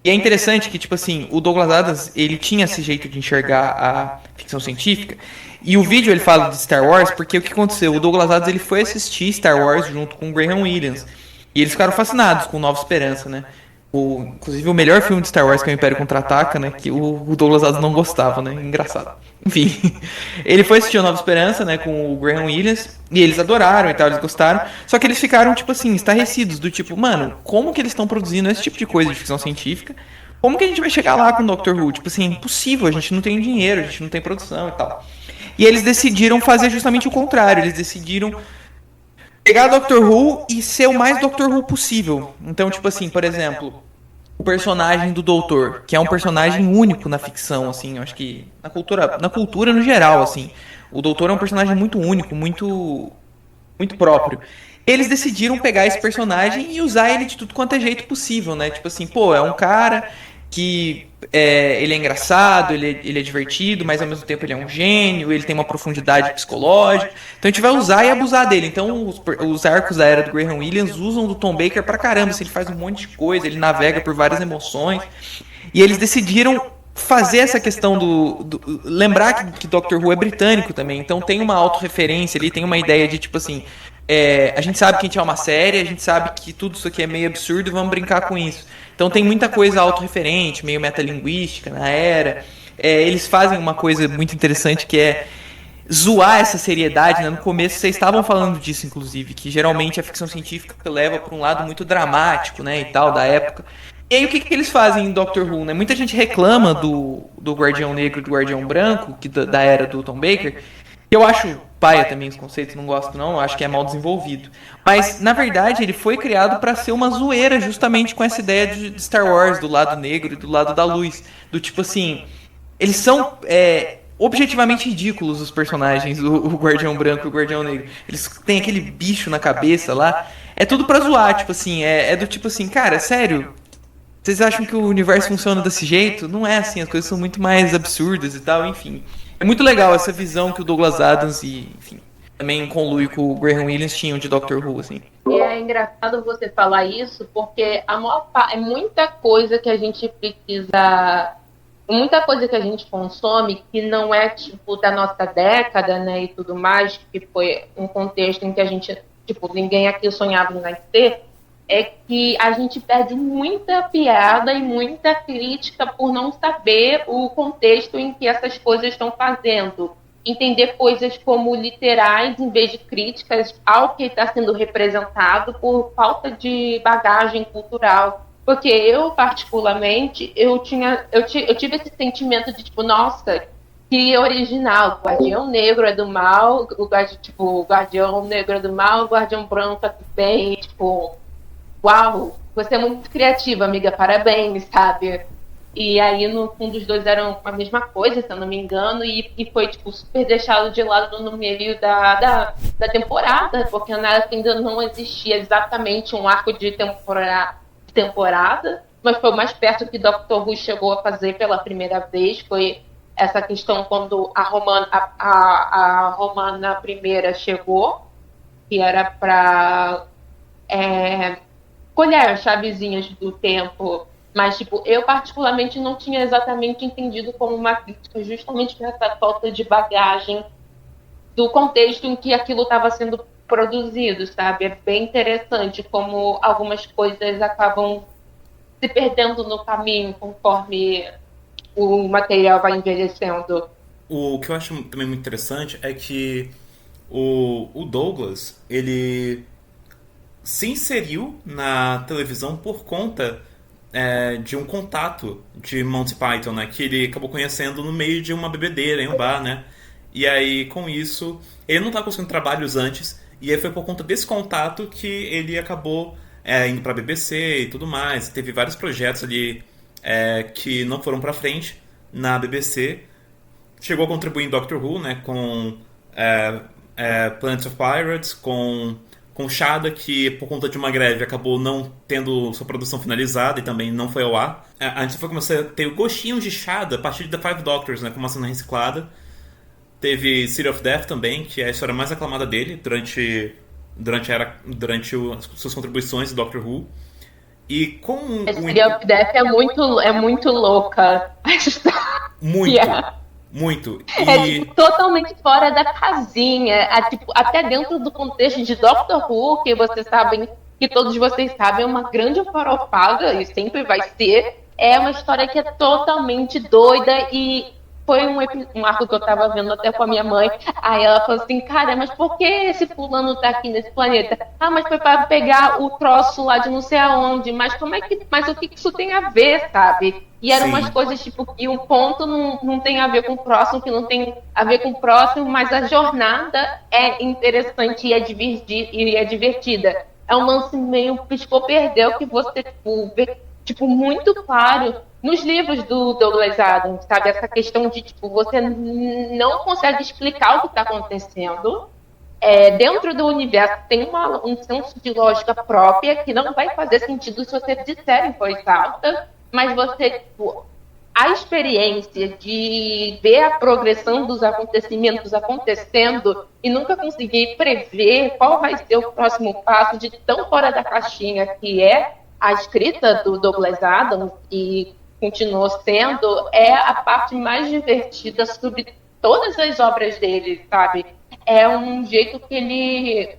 E é interessante que, tipo assim, o Douglas Adams, ele tinha esse jeito de enxergar a ficção científica. E o vídeo ele fala de Star Wars porque o que aconteceu? O Douglas Adams ele foi assistir Star Wars junto com o Graham Williams. E eles ficaram fascinados com Nova Esperança, né? Inclusive o melhor filme de Star Wars, que é o Império Contra-Ataca, né? Que o Douglas Adams não gostava, né? Engraçado. Enfim, ele foi assistir a Nova Esperança, né? Com o Graham Williams. E eles adoraram e tal, eles gostaram. Só que eles ficaram, tipo assim, estarrecidos. Do tipo, mano, como que eles estão produzindo esse tipo de coisa de ficção científica? Como que a gente vai chegar lá com o Doctor Who? Tipo assim, é impossível, a gente não tem dinheiro, a gente não tem produção e tal. E eles decidiram fazer justamente o contrário. Eles decidiram pegar Doctor Who e ser o mais Doctor Who possível. Então, tipo assim, por exemplo, o personagem do Doutor, que é um personagem único na ficção, assim, eu acho que na cultura no geral, assim. O Doutor é um personagem muito único, muito próprio. Eles decidiram pegar esse personagem e usar ele de tudo quanto é jeito possível, né? Tipo assim, é um cara que ele é engraçado, ele é divertido, mas ao mesmo tempo ele é um gênio, ele tem uma profundidade psicológica. Então a gente vai usar e abusar dele. Então os arcos da era do Graham Williams usam do Tom Baker pra caramba. Assim, ele faz um monte de coisa, ele navega por várias emoções. E eles decidiram fazer essa questão lembrar que Doctor Who é britânico também. Então tem uma autorreferência ali, tem uma ideia de tipo assim... a gente sabe que a gente é uma série, a gente sabe que tudo isso aqui é meio absurdo e vamos brincar com isso. Então tem muita coisa autorreferente, meio metalinguística na era. Eles fazem uma coisa muito interessante que zoar essa seriedade, né? No começo vocês estavam falando disso, inclusive, que geralmente a ficção científica leva para um lado muito dramático, né, e tal, da época. E aí o que eles fazem em Doctor Who, né? Muita gente reclama do Guardião Negro e do Guardião Branco, que da era do Tom Baker. Eu acho paia também os conceitos, não gosto não, eu acho que é mal desenvolvido. Mas, na verdade, ele foi criado para ser uma zoeira justamente com essa ideia de Star Wars, do lado negro e do lado da luz. Do tipo assim, eles são objetivamente ridículos os personagens, o Guardião Branco e o Guardião Negro. Eles têm aquele bicho na cabeça lá. É tudo pra zoar, tipo assim, é do tipo assim, cara, sério, vocês acham que o universo funciona desse jeito? Não é assim, as coisas são muito mais absurdas e tal, enfim. É muito legal essa visão que o Douglas Adams e, enfim, também conlui com o Graham Williams tinham de Doctor Who, assim. E é engraçado você falar isso, porque é muita coisa que a gente precisa, muita coisa que a gente consome que não é tipo da nossa década, né, e tudo mais, que foi um contexto em que a gente, tipo, ninguém aqui sonhava em nascer, é que a gente perde muita piada e muita crítica por não saber o contexto em que essas coisas estão fazendo. Entender coisas como literais em vez de críticas ao que está sendo representado por falta de bagagem cultural. Porque eu, particularmente, eu tive esse sentimento de, tipo, nossa, que original, o Guardião Negro é do mal, o Guardião Negro é do mal, o Guardião Branco é do bem, tipo, uau, você é muito criativa, amiga, parabéns, sabe? E aí, no fundo, os dois eram a mesma coisa, se eu não me engano, e foi, tipo, super deixado de lado no meio da temporada, porque na época ainda não existia exatamente um arco de temporada, mas foi o mais perto que Doctor Who chegou a fazer pela primeira vez, foi essa questão quando a Romana primeira chegou, que era para colher as chavezinhas do tempo. Mas, tipo, eu particularmente não tinha exatamente entendido como uma crítica, justamente por essa falta de bagagem do contexto em que aquilo estava sendo produzido, sabe? É bem interessante como algumas coisas acabam se perdendo no caminho conforme o material vai envelhecendo. O que eu acho também muito interessante é que o Douglas, ele se inseriu na televisão por conta de um contato de Monty Python, né, que ele acabou conhecendo no meio de uma bebedeira, em um bar, né? E aí, com isso, ele não estava conseguindo trabalhos antes, e aí foi por conta desse contato que ele acabou indo para a BBC e tudo mais. Teve vários projetos ali que não foram para frente na BBC. Chegou a contribuir em Doctor Who, né, com Planet of Pirates, com Shada, que por conta de uma greve acabou não tendo sua produção finalizada e também não foi ao ar. A gente foi começar a ter gostinhos de Shada a partir de The Five Doctors, né, com uma cena reciclada. Teve City of Death também, que é a história mais aclamada dele durante suas contribuições em Doctor Who. E com City of Death é muito louca. Muito. Yeah. Muito. Tipo, totalmente fora da casinha. Tipo, até dentro do contexto de Doctor Who, que vocês sabem, que todos vocês sabem, é uma grande farofada, e sempre vai ser. É uma história que é totalmente doida e foi um arco que eu tava vendo até com a minha mãe. Aí ela falou assim, cara, mas por que esse fulano tá aqui nesse planeta? Ah, mas foi pra pegar o troço lá de não sei aonde. Mas mas o que isso tem a ver, sabe? E eram umas coisas tipo que um ponto não tem a ver com o próximo, que não tem a ver com o próximo, mas a jornada é interessante e é divertida. É um lance meio piscou-perdeu que você vê muito claro nos livros do Douglas Adams, sabe? Essa questão de você não consegue explicar o que está acontecendo. Dentro do universo tem um senso de lógica própria que não vai fazer sentido se você disser em voz alta, mas você, a experiência de ver a progressão dos acontecimentos acontecendo e nunca conseguir prever qual vai ser o próximo passo de tão fora da caixinha que é a escrita do Douglas Adams, e continuou sendo, é a parte mais divertida sobre todas as obras dele, sabe? É um jeito que ele...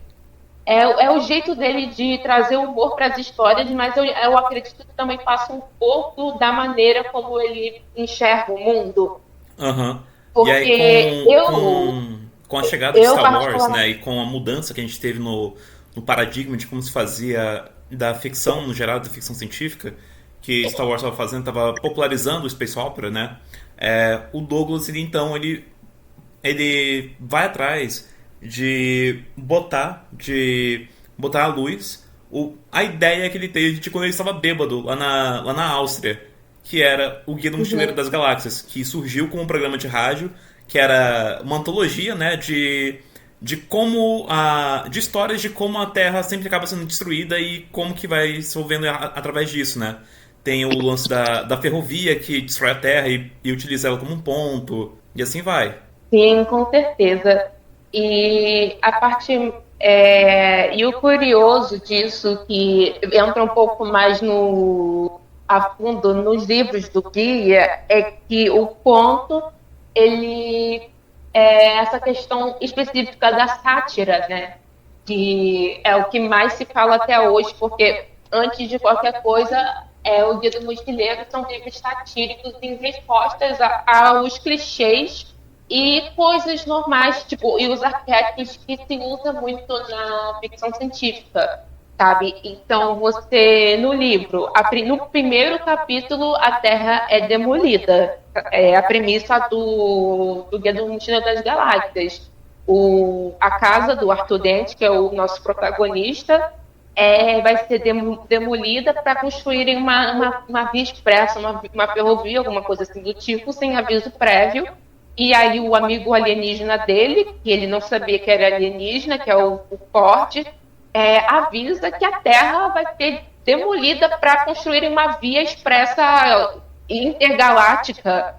É o jeito dele de trazer humor para as histórias, mas eu acredito que também passa um pouco da maneira como ele enxerga o mundo. Uhum. Porque e aí, com a chegada de Eu, Star Wars, particularmente, né, e com a mudança que a gente teve no paradigma de como se fazia da ficção, no geral, da ficção científica, que Star Wars estava popularizando o space opera, né, o Douglas, então, ele vai atrás de botar à luz a ideia que ele teve de quando ele estava bêbado lá na Áustria, que era o Guia do Mochileiro das Galáxias, que surgiu como um programa de rádio, que era uma antologia, né, de histórias de como a Terra sempre acaba sendo destruída e como que vai se envolvendo através disso, né? Tem o lance da ferrovia que destrói a Terra e utiliza ela como um ponto, e assim vai. sim, com certeza. E a parte e o curioso disso, que entra um pouco mais a fundo nos livros do guia, é que o ponto, ele essa questão específica da sátira, né? Que é o que mais se fala até hoje, porque antes de qualquer coisa, o Guia do Mochileiro são livros satíricos em respostas aos clichês e coisas normais, tipo, e os arquétipos que se usa muito na ficção científica, sabe? Então, no livro, no primeiro capítulo, a Terra é demolida. É a premissa do Guia do Mochileiro das Galáxias. A casa do Arthur Dent, que é o nosso protagonista, vai ser demolida para construírem uma via expressa, uma ferrovia, alguma coisa assim do tipo, sem aviso prévio. E aí o amigo alienígena dele, que ele não sabia que era alienígena, que é o Ford, avisa que a Terra vai ser demolida para construir uma via expressa intergaláctica,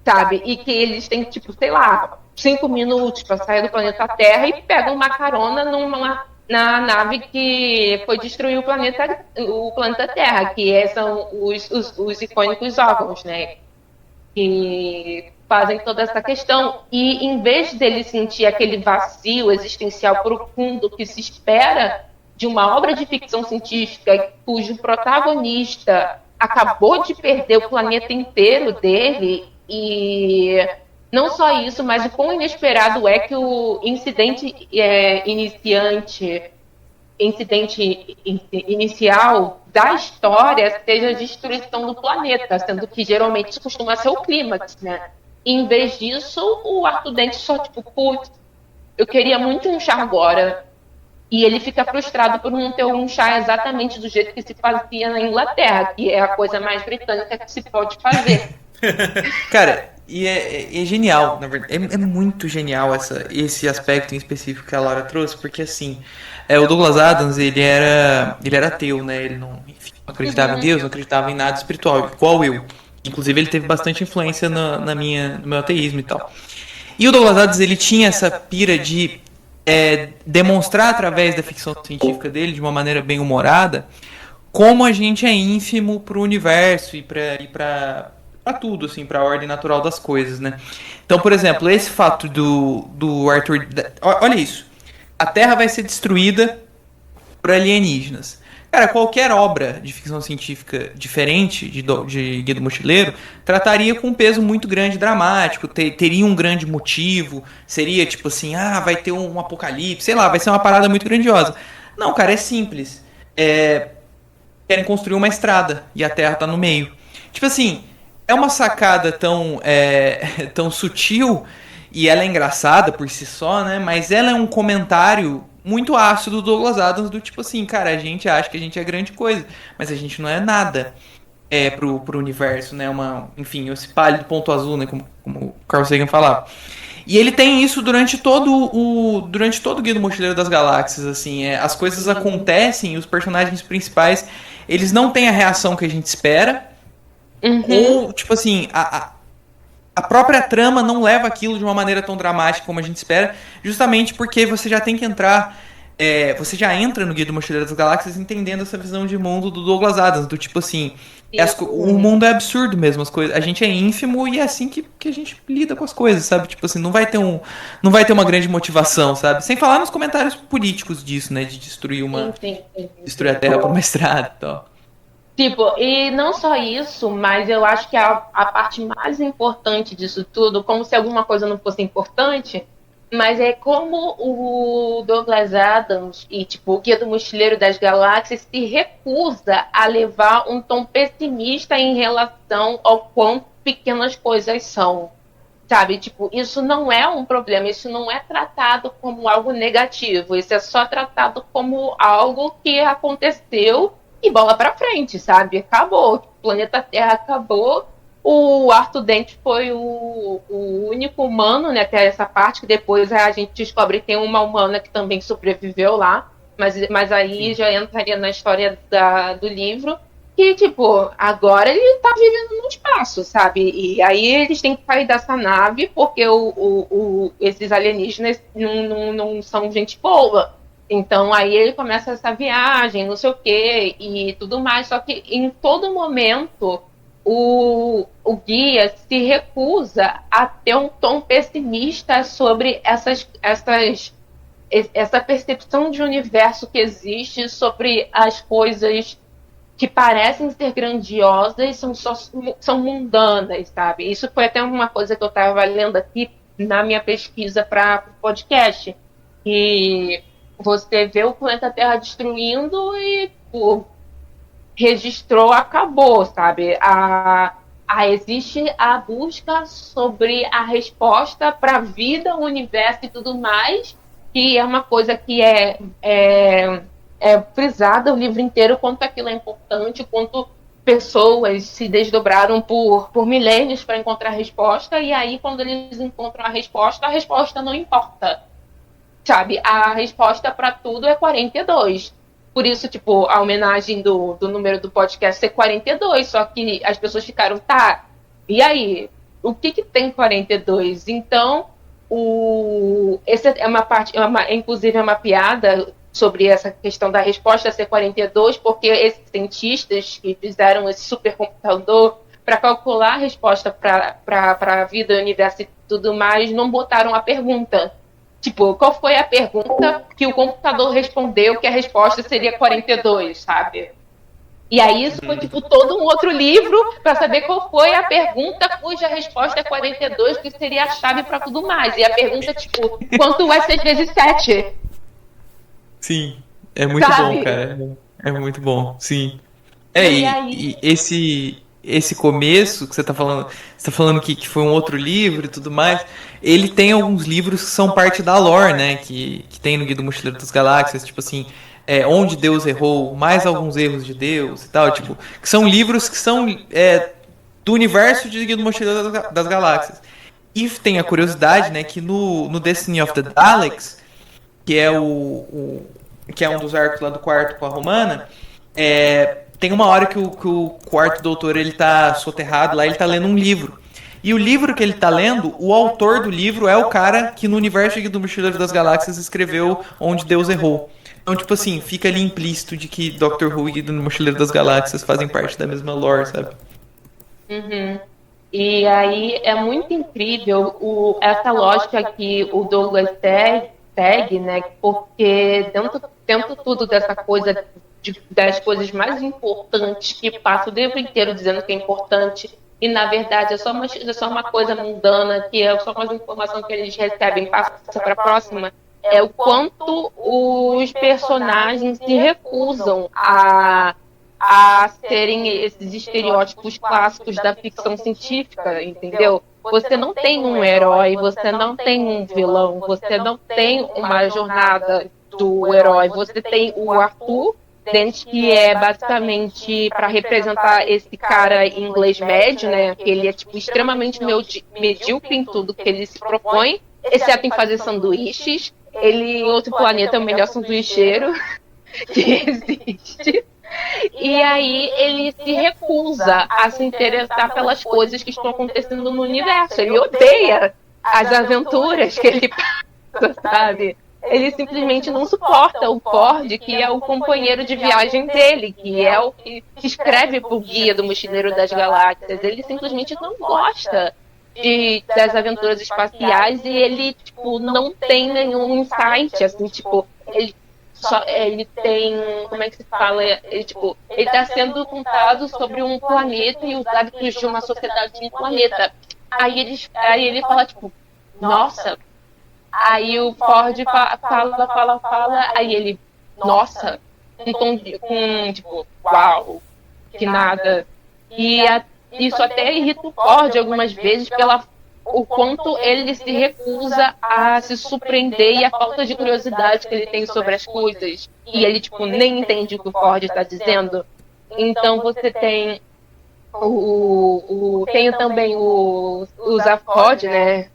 sabe? E que eles têm, tipo, sei lá, 5 minutos para sair do planeta Terra e pegam uma carona na nave que foi destruir o planeta Terra, que são os icônicos órgãos, né? Que fazem toda essa questão. E em vez dele sentir aquele vazio existencial profundo que se espera de uma obra de ficção científica cujo protagonista acabou de perder o planeta inteiro dele, e não só isso, mas o quão inesperado é que o incidente inicial da história seja a destruição do planeta, sendo que geralmente isso costuma ser o clímax, né? E, em vez disso, o Arthur Dent só, tipo, putz, eu queria muito um chá agora. E ele fica frustrado por não ter um chá exatamente do jeito que se fazia na Inglaterra, que é a coisa mais britânica que se pode fazer. Cara, e é genial, na verdade. É muito genial esse aspecto em específico que a Laura trouxe, porque assim, o Douglas Adams, ele era ateu, né? Ele não acreditava em Deus, não acreditava em nada espiritual, igual eu. Inclusive, ele teve bastante influência no meu ateísmo e tal. E o Douglas Adams, ele tinha essa pira de demonstrar através da ficção científica dele, de uma maneira bem humorada, como a gente é ínfimo pro universo e pra tudo, assim, pra ordem natural das coisas, né? Então, por exemplo, esse fato do Arthur... Olha isso. A Terra vai ser destruída por alienígenas. Cara, qualquer obra de ficção científica diferente de Guia do Mochileiro trataria com um peso muito grande, dramático, teria um grande motivo, seria tipo assim, vai ter um apocalipse, sei lá, vai ser uma parada muito grandiosa. Não, cara, é simples. Querem construir uma estrada e a Terra tá no meio. Tipo assim, é uma sacada tão sutil e ela é engraçada por si só, né? Mas ela é um comentário muito ácido do Douglas Adams, do tipo assim, cara, a gente acha que a gente é grande coisa, mas a gente não é nada pro universo, né? Enfim, esse pálido ponto azul, né? Como o Carl Sagan falava. E ele tem isso durante todo o Guia do Mochileiro das Galáxias, assim, as coisas acontecem e os personagens principais, eles não têm a reação que a gente espera, ou, tipo assim, a própria trama não leva aquilo de uma maneira tão dramática como a gente espera, justamente porque você já tem que entrar... você já entra no Guia do Mochileiro das Galáxias entendendo essa visão de mundo do Douglas Adams, do tipo assim... o mundo é absurdo mesmo, as coisas, a gente é ínfimo e é assim que a gente lida com as coisas, sabe? Tipo assim, não vai ter uma grande motivação, sabe? Sem falar nos comentários políticos disso, né? De destruir destruir a Terra por uma estrada e tal. Tipo, e não só isso, mas eu acho que a parte mais importante disso tudo, como se alguma coisa não fosse importante, Mas é como o Douglas Adams e tipo, o Guia do Mochileiro das Galáxias se recusa a levar um tom pessimista em relação ao quão pequenas coisas são. Sabe, tipo, isso não é um problema, isso não é tratado como algo negativo, isso é só tratado como algo que aconteceu e bola pra frente, sabe? Acabou, o planeta Terra acabou, o Arthur Dent foi o único humano, né, até essa parte, que depois a gente descobre que tem uma humana que também sobreviveu lá, mas aí já entraria na história do livro, que, tipo, agora ele tá vivendo no espaço, sabe? E aí eles têm que sair dessa nave porque esses alienígenas não são gente boa. Então aí ele começa essa viagem, não sei o quê, e tudo mais. Só que em todo momento o guia se recusa a ter um tom pessimista sobre essa percepção de universo que existe, sobre as coisas que parecem ser grandiosas, são mundanas, sabe? Isso foi até uma coisa que eu estava lendo aqui na minha pesquisa para o podcast. E você vê o planeta Terra destruindo e registrou, acabou, sabe? Existe a busca sobre a resposta para a vida, o universo e tudo mais, que é uma coisa que é frisada o livro inteiro, quanto aquilo é importante, quanto pessoas se desdobraram por milênios para encontrar a resposta, e aí quando eles encontram a resposta não importa, sabe? A resposta para tudo é 42. Por isso, tipo, a homenagem do número do podcast ser 42, só que as pessoas ficaram, tá, e aí? O que tem 42? Então, essa é uma parte, inclusive é uma piada sobre essa questão da resposta ser 42, porque esses cientistas que fizeram esse supercomputador para calcular a resposta para a vida, o universo e tudo mais, não botaram a pergunta. Tipo, qual foi a pergunta que o computador respondeu que a resposta seria 42, sabe? E aí isso foi, tipo, todo um outro livro para saber qual foi a pergunta cuja resposta é 42, que seria a chave para tudo mais. E a pergunta, tipo, quanto é 6 vezes 7? Sim, é muito bom, cara. É muito bom, sim. E esse começo que você tá falando que foi um outro livro e tudo mais, ele tem alguns livros que são parte da lore, né, que tem no Guia do Mochileiro das Galáxias, tipo assim, Onde Deus Errou, mais alguns erros de Deus e tal, tipo, que são livros que são do universo de Guia do Mochileiro das Galáxias. E tem a curiosidade, né, que no Destiny of the Daleks, que é que é um dos arcos lá do quarto com a Romana, tem uma hora que o quarto doutor ele tá soterrado lá, ele tá lendo um livro. E o livro que ele tá lendo, o autor do livro é o cara que no universo do Mochileiro das Galáxias escreveu Onde Deus Errou. Então, tipo assim, fica ali implícito de que Doctor Who e do Mochileiro das Galáxias fazem parte da mesma lore, sabe? Uhum. E aí é muito incrível essa lógica que o Douglas segue, né? Porque dentro tudo dessa coisa, das coisas mais importantes que passa o livro inteiro dizendo que é importante, e na verdade é só uma coisa mundana, que é só uma informação que eles recebem e passa para a próxima, é o quanto os personagens se recusam a serem esses estereótipos clássicos da ficção científica, entendeu? Você não tem um herói, você não tem um vilão, você não tem uma jornada do herói, você tem o Arthur Dent, que é basicamente para representar esse cara inglês médio, né? Que ele é tipo extremamente medíocre em tudo que ele se propõe, exceto em fazer sanduíches. Ele, em outro planeta, é o melhor sanduicheiro que existe. E aí ele se recusa a se interessar pelas coisas que estão acontecendo no universo. Ele odeia as aventuras que ele passa, sabe? Ele simplesmente não suporta o Ford, que é o companheiro de viagem dele, que é o que escreve pro Guia do Mochileiro das Galáxias. Ele simplesmente não gosta das aventuras espaciais e ele, tipo, não tem nenhum insight, assim, tipo, ele tem, como é que se fala, ele tá sendo contado sobre um planeta e os hábitos de uma sociedade de um planeta. Aí ele fala, tipo, nossa, Aí o Ford fala, aí ele, nossa, um tom com tipo, uau, que nada. Isso até irrita o Ford algumas vezes o quanto ele se recusa a se surpreender e a falta de curiosidade que ele tem sobre as coisas. E ele, tipo, nem entende o que o Ford está dizendo. Então você tem tem também o Zaphod, né?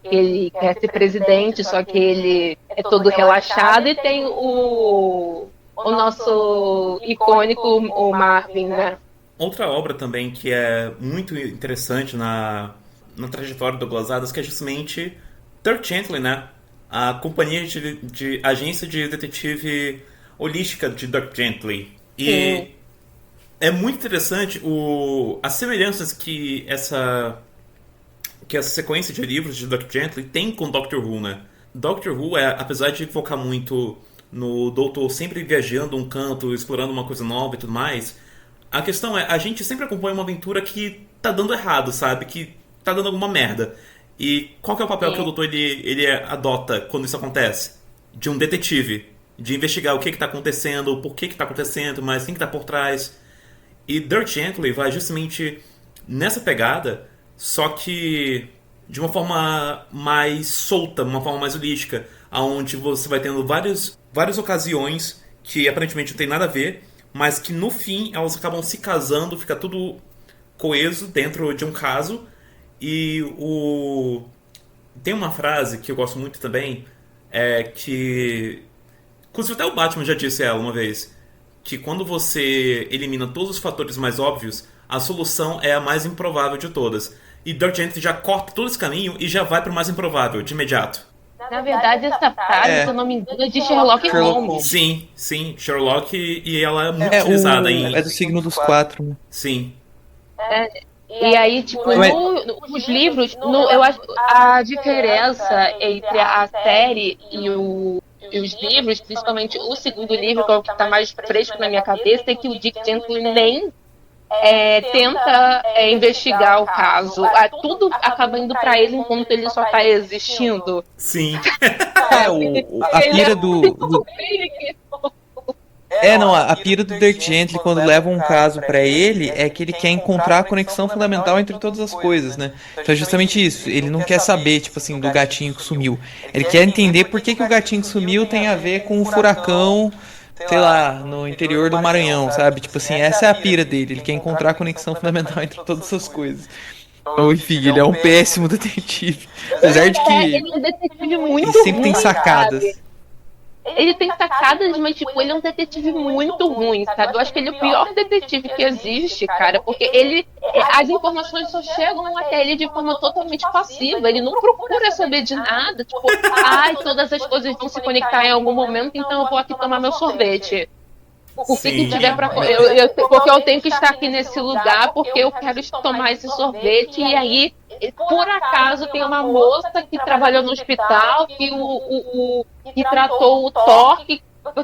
Ele quer ser presidente, só que ele é todo relaxado. E tem o nosso icônico, o Marvin, né? Outra obra também que é muito interessante na trajetória do Douglas Adams, que é justamente Dirk Gently, né? A companhia de agência de detetive holística de Dirk Gently. E é muito interessante as semelhanças que essa sequência de livros de Dirk Gently tem com Doctor Who, né? Doctor Who, apesar de focar muito no doutor sempre viajando um canto, explorando uma coisa nova e tudo mais, a questão é, a gente sempre acompanha uma aventura que tá dando errado, sabe? Que tá dando alguma merda. E qual que é o papel que o doutor ele adota quando isso acontece? De um detetive. De investigar o que tá acontecendo, por que tá acontecendo, mas quem que tá por trás. E Dirk Gently vai justamente nessa pegada, só que de uma forma mais solta, uma forma mais holística, onde você vai tendo várias ocasiões que aparentemente não tem nada a ver, mas que no fim elas acabam se casando, fica tudo coeso dentro de um caso. E tem uma frase que eu gosto muito também, que inclusive até o Batman já disse ela uma vez, que quando você elimina todos os fatores mais óbvios, a solução é a mais improvável de todas. E Dirk Gently já corta todo esse caminho e já vai para o mais improvável, de imediato. Na verdade, essa frase, se eu não me engano, é de Sherlock Holmes. Sim, Sherlock, e ela é muito utilizada em... É do signo dos 4, né? Sim. E aí, tipo, nos livros, eu acho a diferença entre a série e os livros, principalmente o segundo livro, que é o que está mais fresco na minha cabeça, é que o Dick Gently nem tenta investigar o caso. Tudo acaba indo para ele enquanto ele só está existindo. Sim. A pira a pira do Dirk Gently quando leva um caso pra ele é que ele quer encontrar a conexão fundamental entre todas as coisas, né? Então é justamente isso. Ele não quer saber, tipo assim, do gatinho que sumiu. Ele quer entender por que o gatinho que sumiu tem a ver com o furacão, sei lá, no interior do Maranhão, sabe? Tipo assim, essa é a pira dele. Ele quer encontrar a conexão fundamental entre todas essas coisas. Então, enfim, ele é um péssimo detetive. Apesar de que ele é um detetive muito ele sempre tem sacadas. Sabe? Ele tem sacadas, mas, tipo, ele é um detetive muito ruim, sabe? Eu acho que ele é o pior detetive que existe, cara, porque as informações só chegam até ele de forma totalmente passiva. Ele não procura saber de nada, tipo, todas as coisas vão se conectar em algum momento, então eu vou aqui tomar meu sorvete. O que tiver pra... porque eu tenho que estar aqui nesse lugar, porque eu quero tomar esse sorvete, e aí, por acaso, tem uma moça que trabalhou no hospital, que tratou o Thor, que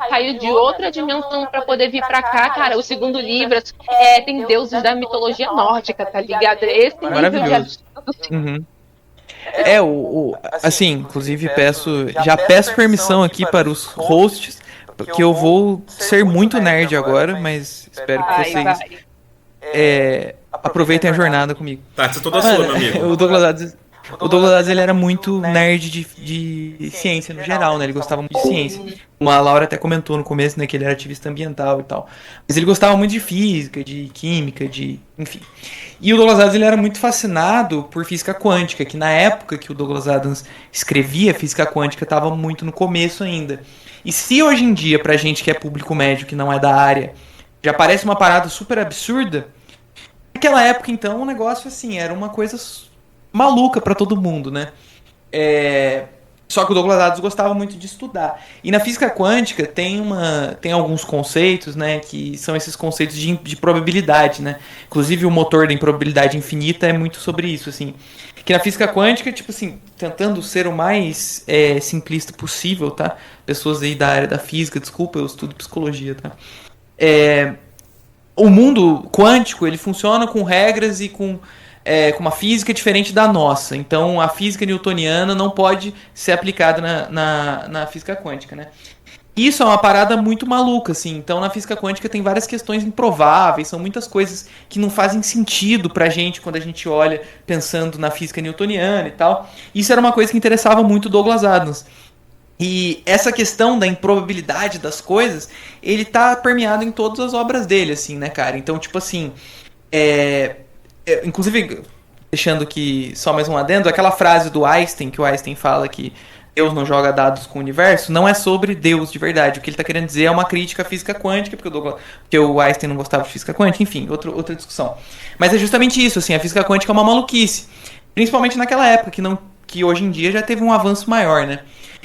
caiu de outra dimensão pra poder vir pra cá. Cara, o segundo livro tem deuses da mitologia nórdica, tá ligado? Esse nível de... assim, inclusive já peço permissão aqui para os hosts, porque eu vou ser muito nerd agora, mas espero que vocês aproveitem a jornada comigo. Tá, isso é toda sua, meu amigo. O Douglas Adams, ele era muito nerd de ciência no geral, né? Ele gostava muito de ciência. A Laura até comentou no começo, né, que ele era ativista ambiental e tal. Mas ele gostava muito de física, de química, enfim. E o Douglas Adams, ele era muito fascinado por física quântica, que na época que o Douglas Adams escrevia, física quântica estava muito no começo ainda. E se hoje em dia, pra gente que é público médio, que não é da área, já parece uma parada super absurda, naquela época, então, o negócio, assim, era uma coisa maluca pra todo mundo, né? Só que o Douglas Adams gostava muito de estudar. E na física quântica tem alguns conceitos, né, que são esses conceitos de probabilidade, né? Inclusive o motor da improbabilidade infinita é muito sobre isso, assim. Que na física quântica, tipo assim, tentando ser o mais simplista possível, tá? Pessoas aí da área da física, desculpa, eu estudo psicologia, tá? O mundo quântico, ele funciona com regras e com com uma física diferente da nossa. Então a física newtoniana não pode ser aplicada na física quântica, né? Isso é uma parada muito maluca, assim. Então, na física quântica tem várias questões improváveis, são muitas coisas que não fazem sentido pra gente quando a gente olha pensando na física newtoniana e tal. Isso era uma coisa que interessava muito Douglas Adams. E essa questão da improbabilidade das coisas, ele tá permeado em todas as obras dele, assim, né, cara? Então, tipo assim, inclusive, deixando aqui só mais um adendo, aquela frase do Einstein, que o Einstein fala que Deus não joga dados com o universo, não é sobre Deus de verdade. O que ele está querendo dizer é uma crítica à física quântica, porque o Einstein não gostava de física quântica, enfim, outra discussão. Mas é justamente isso, assim, a física quântica é uma maluquice. Principalmente naquela época, que hoje em dia já teve um avanço maior, né?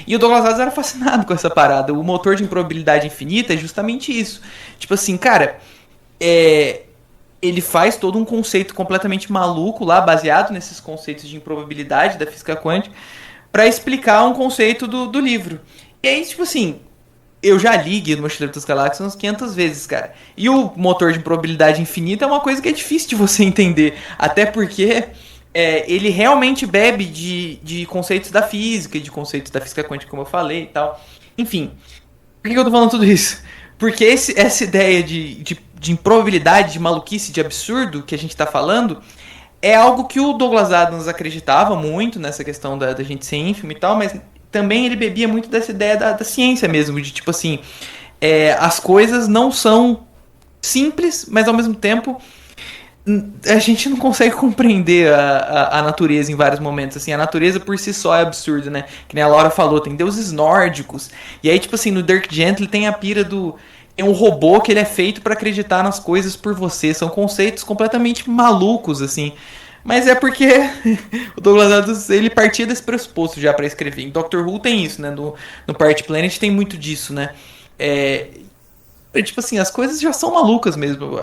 E o Douglas Adams era fascinado com essa parada. O motor de improbabilidade infinita é justamente isso. Tipo assim, cara, ele faz todo um conceito completamente maluco lá, baseado nesses conceitos de improbabilidade da física quântica, para explicar um conceito do livro. E aí, tipo assim, eu já li Guia do Mochileiro das Galáxias umas 500 vezes, cara. E o motor de probabilidade infinita é uma coisa que é difícil de você entender. Até porque ele realmente bebe de conceitos da física, de conceitos da física quântica, como eu falei e tal. Enfim, por que eu tô falando tudo isso? Porque essa ideia de improbabilidade, de maluquice, de absurdo que a gente tá falando é algo que o Douglas Adams acreditava muito nessa questão da gente ser ínfimo e tal, mas também ele bebia muito dessa ideia da ciência mesmo, de tipo assim, as coisas não são simples, mas ao mesmo tempo a gente não consegue compreender a natureza em vários momentos, assim, a natureza por si só é absurda, né? Que nem a Laura falou, tem deuses nórdicos, e aí tipo assim, no Dirk Gently tem a pira tem um robô que ele é feito pra acreditar nas coisas por você. São conceitos completamente malucos, assim. Mas é porque o Douglas Adams, ele partia desse pressuposto já pra escrever. Em Doctor Who tem isso, né? No Party Planet tem muito disso, né? Tipo assim, as coisas já são malucas mesmo.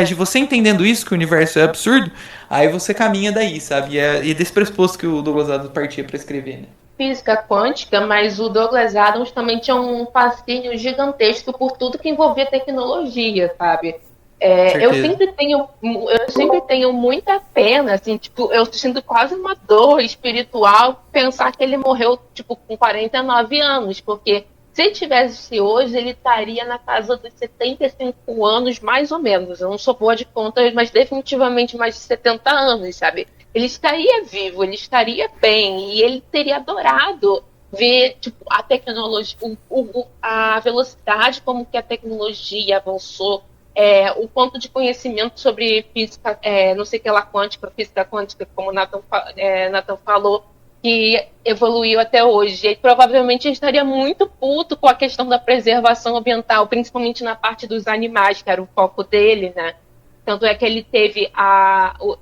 De você entendendo isso, que o universo é absurdo, aí você caminha daí, sabe? E é desse pressuposto que o Douglas Adams partia pra escrever, né? Física quântica, mas o Douglas Adams também tinha um fascínio gigantesco por tudo que envolvia tecnologia, sabe? Eu sempre tenho muita pena, assim, tipo, eu sinto quase uma dor espiritual pensar que ele morreu, tipo, com 49 anos, porque se ele tivesse hoje, ele estaria na casa dos 75 anos, mais ou menos. Eu não sou boa de conta, mas definitivamente mais de 70 anos, sabe? Ele estaria vivo, ele estaria bem, e ele teria adorado ver tipo, a tecnologia, a velocidade como que a tecnologia avançou, o ponto de conhecimento sobre física, não sei o que lá, física quântica, como o Nathan falou, que evoluiu até hoje. E provavelmente ele estaria muito puto com a questão da preservação ambiental, principalmente na parte dos animais, que era o foco dele, né? Tanto é que ele teve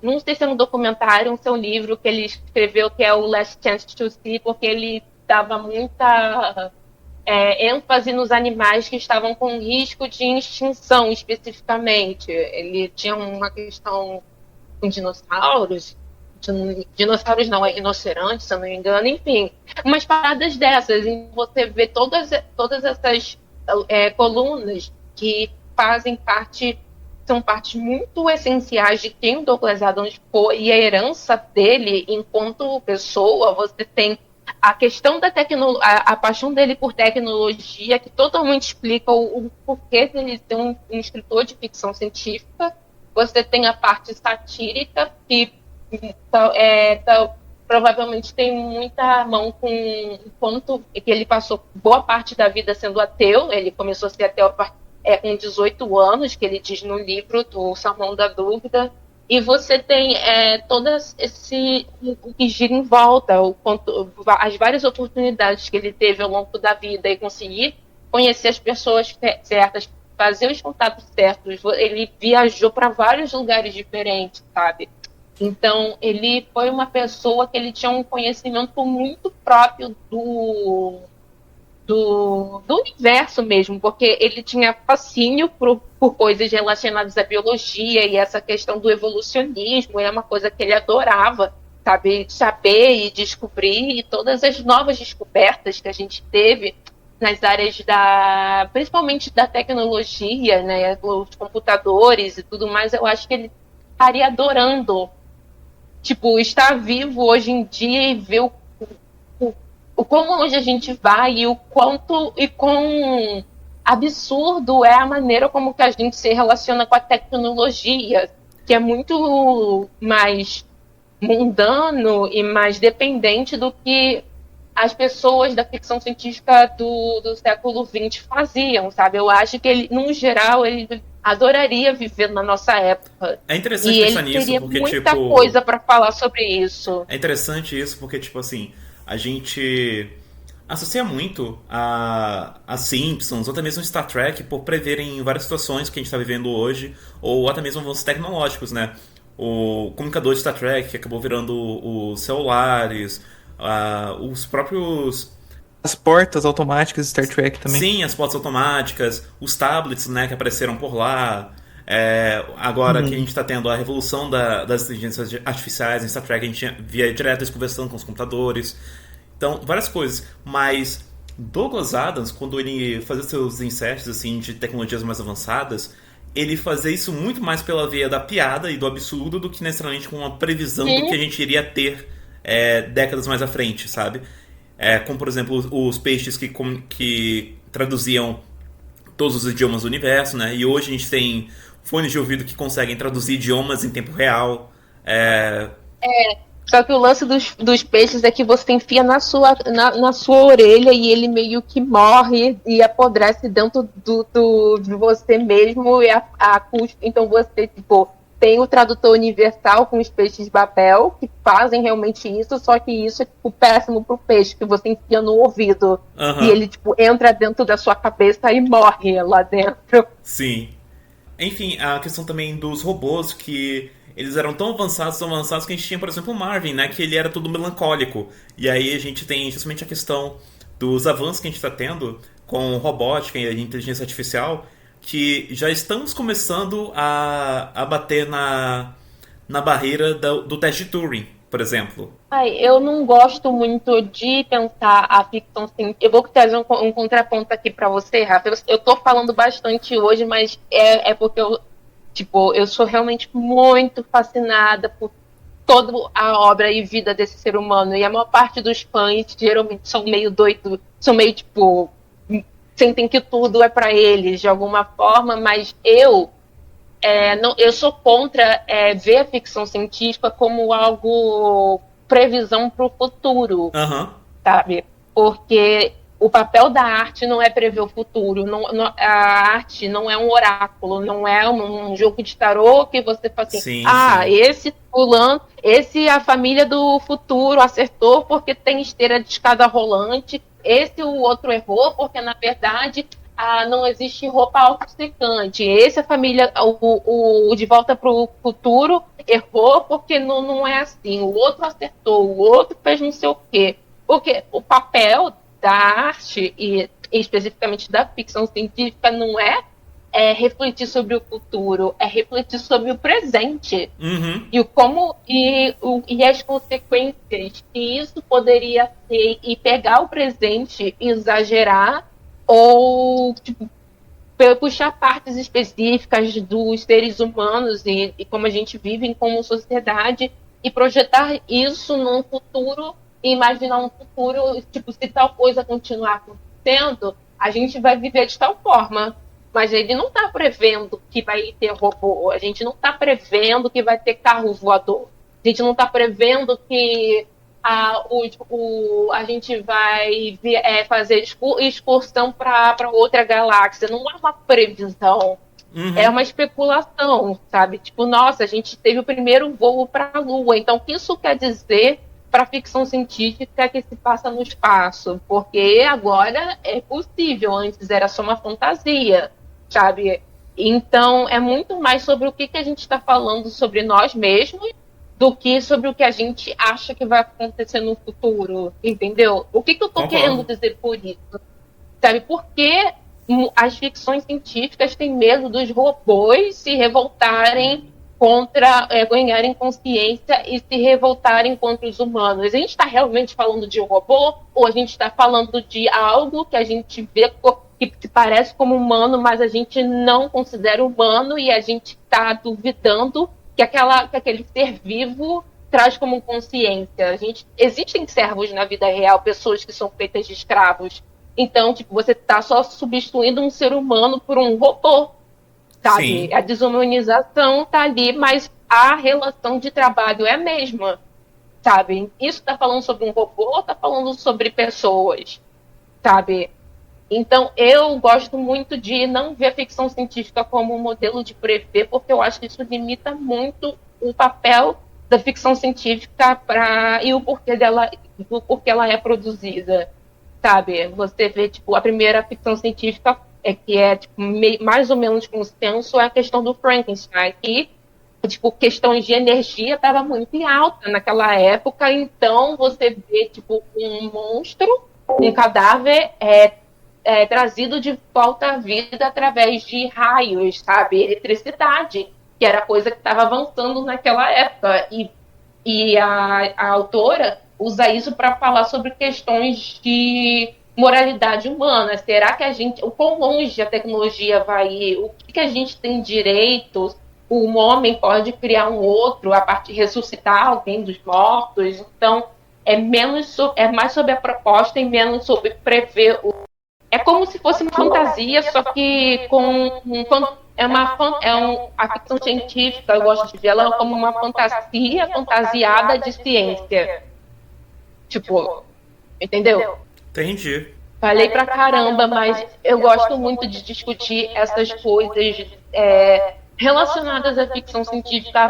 não sei se é um documentário, um seu livro que ele escreveu, que é o Last Chance to See, porque ele dava muita ênfase nos animais que estavam com risco de extinção, especificamente. Ele tinha uma questão com dinossauros, não, é rinoceronte, se eu não me engano, enfim. Umas paradas dessas, em você vê todas essas colunas que fazem parte, são partes muito essenciais de quem o Douglas Adams foi e a herança dele enquanto pessoa. Você tem a questão da tecnologia, a paixão dele por tecnologia, que totalmente explica o porquê dele ser um escritor de ficção científica. Você tem a parte satírica, que provavelmente tem muita mão com o ponto que ele passou boa parte da vida sendo ateu. Ele começou a ser ateu com 18 anos, que ele diz no livro do Salmão da Dúvida. E você tem todo o que gira em volta, as várias oportunidades que ele teve ao longo da vida e conseguir conhecer as pessoas certas, fazer os contatos certos. Ele viajou para vários lugares diferentes, sabe? Então, ele foi uma pessoa que ele tinha um conhecimento muito próprio do universo mesmo, porque ele tinha fascínio por coisas relacionadas à biologia e essa questão do evolucionismo, é uma coisa que ele adorava, sabe, saber e descobrir, e todas as novas descobertas que a gente teve nas áreas principalmente da tecnologia, né, os computadores e tudo mais, eu acho que ele estaria adorando tipo, estar vivo hoje em dia e ver o quão longe a gente vai e o quanto e quão absurdo é a maneira como que a gente se relaciona com a tecnologia, que é muito mais mundano e mais dependente do que as pessoas da ficção científica do século XX faziam, sabe? Eu acho que ele, no geral, ele adoraria viver na nossa época. É interessante e pensar ele nisso, teria porque, muita tipo... coisa para falar sobre isso. É interessante isso, porque, tipo assim, a gente associa muito a Simpsons, ou até mesmo Star Trek, por preverem várias situações que a gente está vivendo hoje, ou até mesmo avanços tecnológicos, né? O comunicador de Star Trek que acabou virando os celulares, os próprios... As portas automáticas de Star Trek também. Sim, as portas automáticas, os tablets, né, que apareceram por lá. Agora que a gente está tendo a revolução das inteligências artificiais em Star Trek, a gente via direto eles conversando com os computadores. Então, várias coisas. Mas Douglas Adams, quando ele fazia seus inserts assim, de tecnologias mais avançadas, ele fazia isso muito mais pela via da piada e do absurdo do que necessariamente com uma previsão do que a gente iria ter décadas mais à frente, sabe? Como, por exemplo, os peixes que traduziam todos os idiomas do universo, né? E hoje a gente tem fones de ouvido que conseguem traduzir idiomas em tempo real. Só que o lance dos peixes é que você enfia na sua orelha e ele meio que morre e apodrece dentro de você mesmo. E então você, tipo, tem o tradutor universal com os peixes Babel, que fazem realmente isso, só que isso é, tipo, péssimo pro peixe, que você enfia no ouvido. Uhum. E ele, tipo, entra dentro da sua cabeça e morre lá dentro. Sim. Enfim, a questão também dos robôs, que eles eram tão avançados que a gente tinha, por exemplo, o Marvin, né? Que ele era todo melancólico. E aí a gente tem justamente a questão dos avanços que a gente está tendo com robótica e inteligência artificial, que já estamos começando a bater na barreira do teste de Turing, por exemplo. Eu não gosto muito de pensar a ficção científica. Eu vou trazer um contraponto aqui para você, Rafa. Eu tô falando bastante hoje, mas é porque eu sou realmente muito fascinada por toda a obra e vida desse ser humano. E a maior parte dos fãs geralmente são meio doidos, são meio, tipo, sentem que tudo é para eles de alguma forma, mas eu sou contra ver a ficção científica como algo previsão para o futuro, sabe? Porque o papel da arte não é prever o futuro. A arte não é um oráculo, não é um jogo de tarô que você fala assim, sim. Esse fulano, a família do futuro acertou porque tem esteira de escada rolante, o outro errou porque, na verdade, não existe roupa autossecante. A família, o De Volta para o Futuro, errou porque não é assim. O outro acertou, o outro fez não sei o quê. Porque o papel da arte, e especificamente da ficção científica, não é refletir sobre o futuro, é refletir sobre o presente. Uhum. E as consequências que isso poderia ter, e pegar o presente e exagerar, ou tipo, puxar partes específicas dos seres humanos e como a gente vive como sociedade e projetar isso num futuro e imaginar um futuro, tipo, se tal coisa continuar acontecendo, a gente vai viver de tal forma. Mas ele não está prevendo que vai ter robô, a gente não está prevendo que vai ter carro voador, a gente não está prevendo que a gente vai fazer excursão para outra galáxia. Não é uma previsão, é uma especulação, sabe? Tipo, nossa, a gente teve o primeiro voo para a Lua, então o que isso quer dizer para a ficção científica que se passa no espaço? Porque agora é possível, antes era só uma fantasia, sabe? Então é muito mais sobre o que a gente está falando sobre nós mesmos do que sobre o que a gente acha que vai acontecer no futuro, entendeu? O que eu tô querendo dizer por isso? Sabe, por que as ficções científicas têm medo dos robôs se revoltarem contra, ganharem consciência e se revoltarem contra os humanos? A gente está realmente falando de um robô, ou a gente está falando de algo que a gente vê que parece como humano, mas a gente não considera humano, e a gente está duvidando que aquele ser vivo traz como consciência. Existem servos na vida real, pessoas que são feitas de escravos. Então, tipo, você está só substituindo um ser humano por um robô, sabe? Sim. A desumanização está ali, mas a relação de trabalho é a mesma, sabe? Isso está falando sobre um robô ou está falando sobre pessoas, sabe? Então, eu gosto muito de não ver a ficção científica como um modelo de prever, porque eu acho que isso limita muito o papel da ficção científica e o porquê ela é produzida, sabe? Você vê, tipo, a primeira ficção científica que é tipo, mais ou menos consenso é a questão do Frankenstein, que tipo, questões de energia estava muito em alta naquela época, então você vê tipo um monstro, um cadáver trazido de volta à vida através de raios, sabe? Eletricidade, que era coisa que estava avançando naquela época. E a autora usa isso para falar sobre questões de moralidade humana. Será que o quão longe a tecnologia vai ir? O que a gente tem direito? Um homem pode criar um outro a partir de ressuscitar alguém dos mortos. Então, é mais sobre a proposta e menos sobre prever o. É como se fosse uma fantasia, só que a ficção científica, eu gosto de ver ela como uma fantasia fantasiada de ciência. Tipo, entendeu? Entendi. Falei pra caramba, mas eu gosto muito de discutir essas coisas relacionadas à ficção científica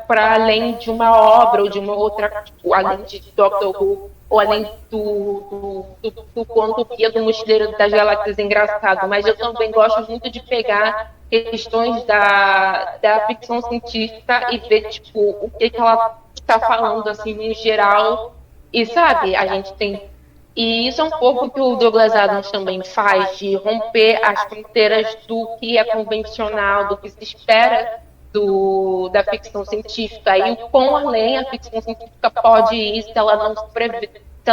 para além de uma obra ou de uma outra, tipo, além de Doctor Who, ou além do Conto Guia do Mochileiro das Galáxias engraçado, mas eu também gosto muito de pegar questões da ficção científica e ver, tipo, o que ela está falando, assim, em geral, e, sabe, a gente tem. E isso é um pouco que o Douglas Adams também faz, de romper as fronteiras do que é convencional, do que se espera da ficção científica, e o quão além a ficção científica pode ir se ela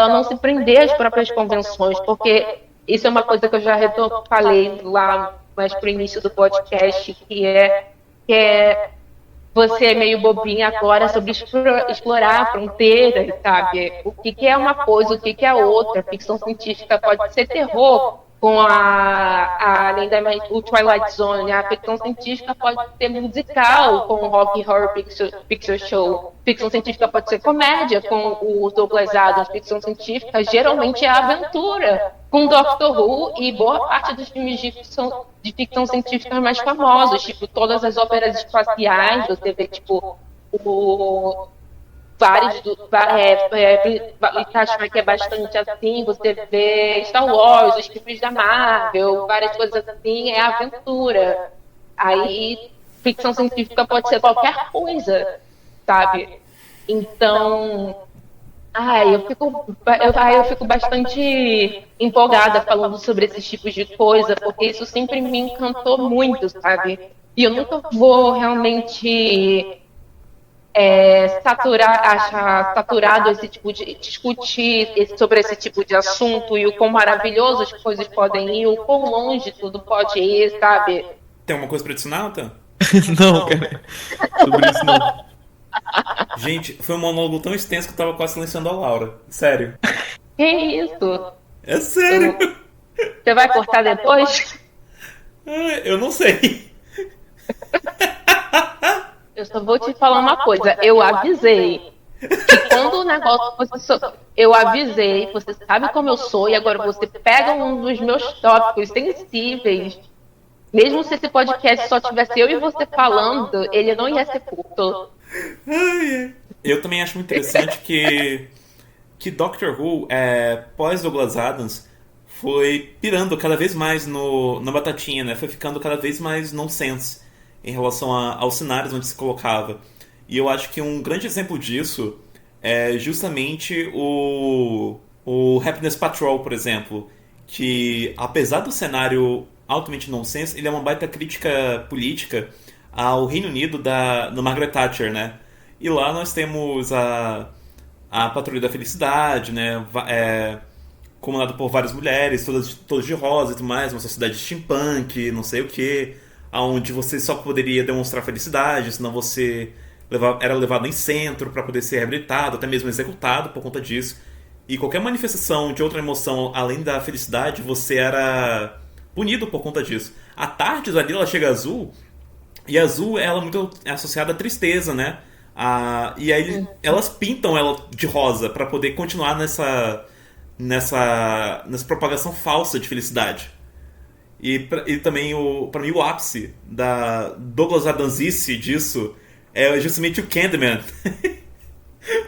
não se prender às próprias convenções, porque isso é uma coisa que eu já falei lá mais pro início do podcast, que é você é meio bobinha agora sobre explorar fronteiras, sabe? O que é uma coisa, o que é outra. A ficção científica pode ser terror, com além o Twilight Zone. A ficção científica pode ser musical, com o Rocky Horror Picture Show. Ficção científica pode ser comédia, com o Douglas Adams. Ficção científica geralmente é aventura, com Doctor Who e boa parte dos filmes de ficção científica mais famosos, tipo todas as óperas espaciais. Você vê tipo vários acho que é bastante assim. Você vê Star Wars, os filmes da Marvel, várias coisas assim, é aventura. Aí ficção científica pode ser qualquer coisa, sabe? Então, eu fico bastante empolgada falando sobre esses tipos de coisa, porque isso sempre me encantou muito, sabe? E eu nunca vou realmente achar saturado esse tipo de discutir sobre esse tipo de assunto e o quão maravilhoso as coisas podem ir, o quão longe tudo pode ir, sabe? Tem alguma coisa pra adicionar, Nathan? Não, cara. Sobre isso não. Gente, foi um monólogo tão extenso que eu tava quase silenciando a Laura. Sério. Que isso? É sério. Você vai cortar depois? Eu não sei. Eu só vou te falar uma coisa. Eu avisei que quando o negócio eu avisei, você sabe como eu sou, e agora você pega um dos meus tópicos sensíveis. Mesmo se esse podcast só tivesse eu e você falando, ele não ia ser curto. Eu também acho muito interessante que Doctor Who, pós Douglas Adams, foi pirando cada vez mais na batatinha, né? Foi ficando cada vez mais nonsense em relação aos cenários onde se colocava. E eu acho que um grande exemplo disso é justamente o Happiness Patrol, por exemplo, que apesar do cenário altamente nonsense, ele é uma baita crítica política ao Reino Unido do Margaret Thatcher, né? E lá nós temos a Patrulha da Felicidade, né? Comandado por várias mulheres, todas de rosa e tudo mais, uma sociedade steampunk, não sei o que, onde você só poderia demonstrar felicidade, senão você era levado em centro para poder ser reabilitado, até mesmo executado por conta disso. E qualquer manifestação de outra emoção além da felicidade, você era punido por conta disso. A Tardes ali, ela chega azul, e azul ela é muito associada à tristeza, né? E aí elas pintam ela de rosa para poder continuar nessa propagação falsa de felicidade. E também, pra mim, o ápice da Douglas Adamsice disso é justamente o Candyman.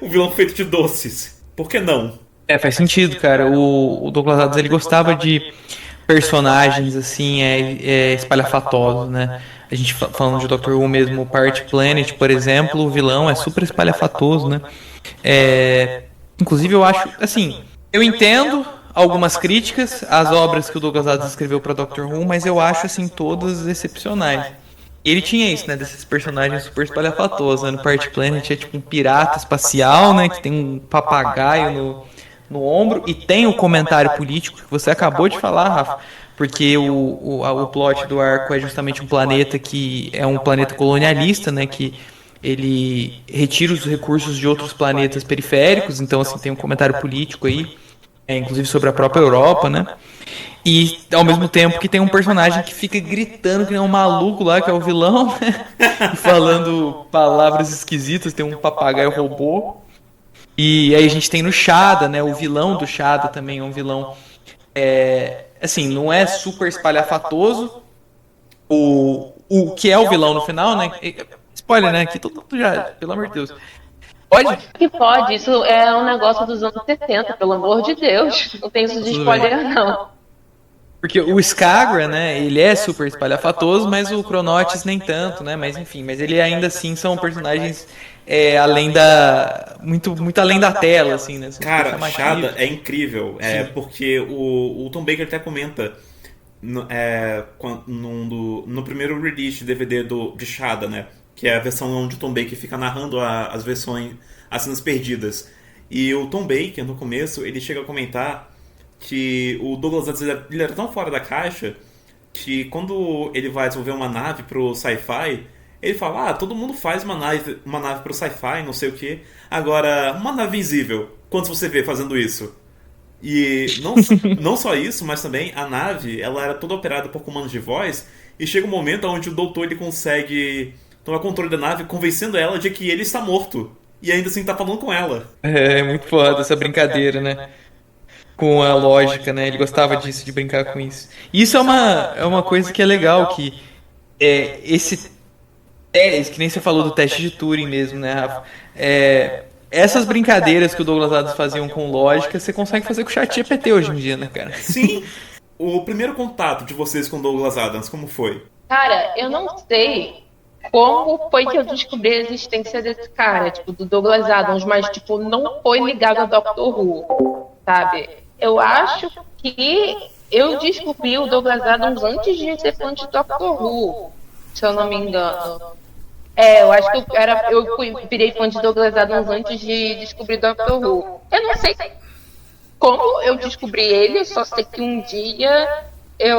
O vilão feito de doces. Por que não? Faz sentido, cara. O Douglas Adams, ele gostava de personagens, assim, espalhafatosos, né? A gente falando de Doctor Who mesmo, o Party Planet, por exemplo, o vilão é super espalhafatoso, né? Inclusive, eu acho, assim, eu entendo algumas críticas às obras que o Douglas Adams escreveu para Doctor Who, mas eu acho, assim, todas excepcionais. E ele tinha isso, né, desses personagens super espalhafatosos, né? No Party Planet é tipo um pirata espacial, né, que tem um papagaio no ombro, e tem o comentário político que você acabou de falar, Rafa, porque o plot do arco é justamente um planeta que é um planeta colonialista, né, que ele retira os recursos de outros planetas periféricos, então assim tem um comentário político aí, inclusive sobre a própria Europa, né, e ao mesmo tempo que tem um personagem que fica gritando que nem um maluco lá, que é o vilão, né, e falando palavras esquisitas, tem um papagaio robô. E aí a gente tem no Shada, né? O vilão do Shada também é um vilão, assim, não é super espalhafatoso. O que é o vilão no final, né? Spoiler, né? Aqui todo mundo já, pelo amor de Deus. Pode? Que pode, isso é um negócio dos anos 70, pelo amor de Deus. Não tem isso de spoiler, não. Porque o Skagra, né, ele é super espalhafatoso, mas o Chronotis nem tanto, né, mas enfim, mas ele ainda assim são personagens além muito além da tela, assim, né. Cara, Shada é incrível, porque o Tom Baker até comenta no primeiro release de DVD de Shada, né, que é a versão onde o Tom Baker fica narrando as versões, as cenas perdidas. E o Tom Baker, no começo, ele chega a comentar que o Douglas Adams ele era tão fora da caixa que quando ele vai desenvolver uma nave pro sci-fi, ele fala, todo mundo faz uma nave pro sci-fi, não sei o que. Agora, uma nave invisível, quantos você vê fazendo isso? E não só isso, mas também a nave, ela era toda operada por comandos de voz, e chega um momento onde o doutor ele consegue tomar controle da nave, convencendo ela de que ele está morto. E ainda assim tá falando com ela. É muito foda essa brincadeira, né? Com a lógica, né? Ele gostava disso, de brincar com isso. Isso é uma coisa que é legal, que esse teste, que nem você falou do teste de Turing mesmo, né, Rafa? Essas brincadeiras que o Douglas Adams faziam com lógica, você consegue fazer com o ChatGPT hoje em dia, né, cara? Sim! O primeiro contato de vocês com o Douglas Adams, como foi? Cara, eu não sei como foi que eu descobri a existência desse cara, tipo, do Douglas Adams, mas, tipo, não foi ligado a Doctor Who, sabe? Eu acho que eu descobri o Douglas Adams antes de ser fã de Doctor Who, se eu não me engano. Eu acho que eu virei fã de Douglas Adams antes de descobrir Doctor Who. Eu não sei como eu descobri ele, só sei que um dia eu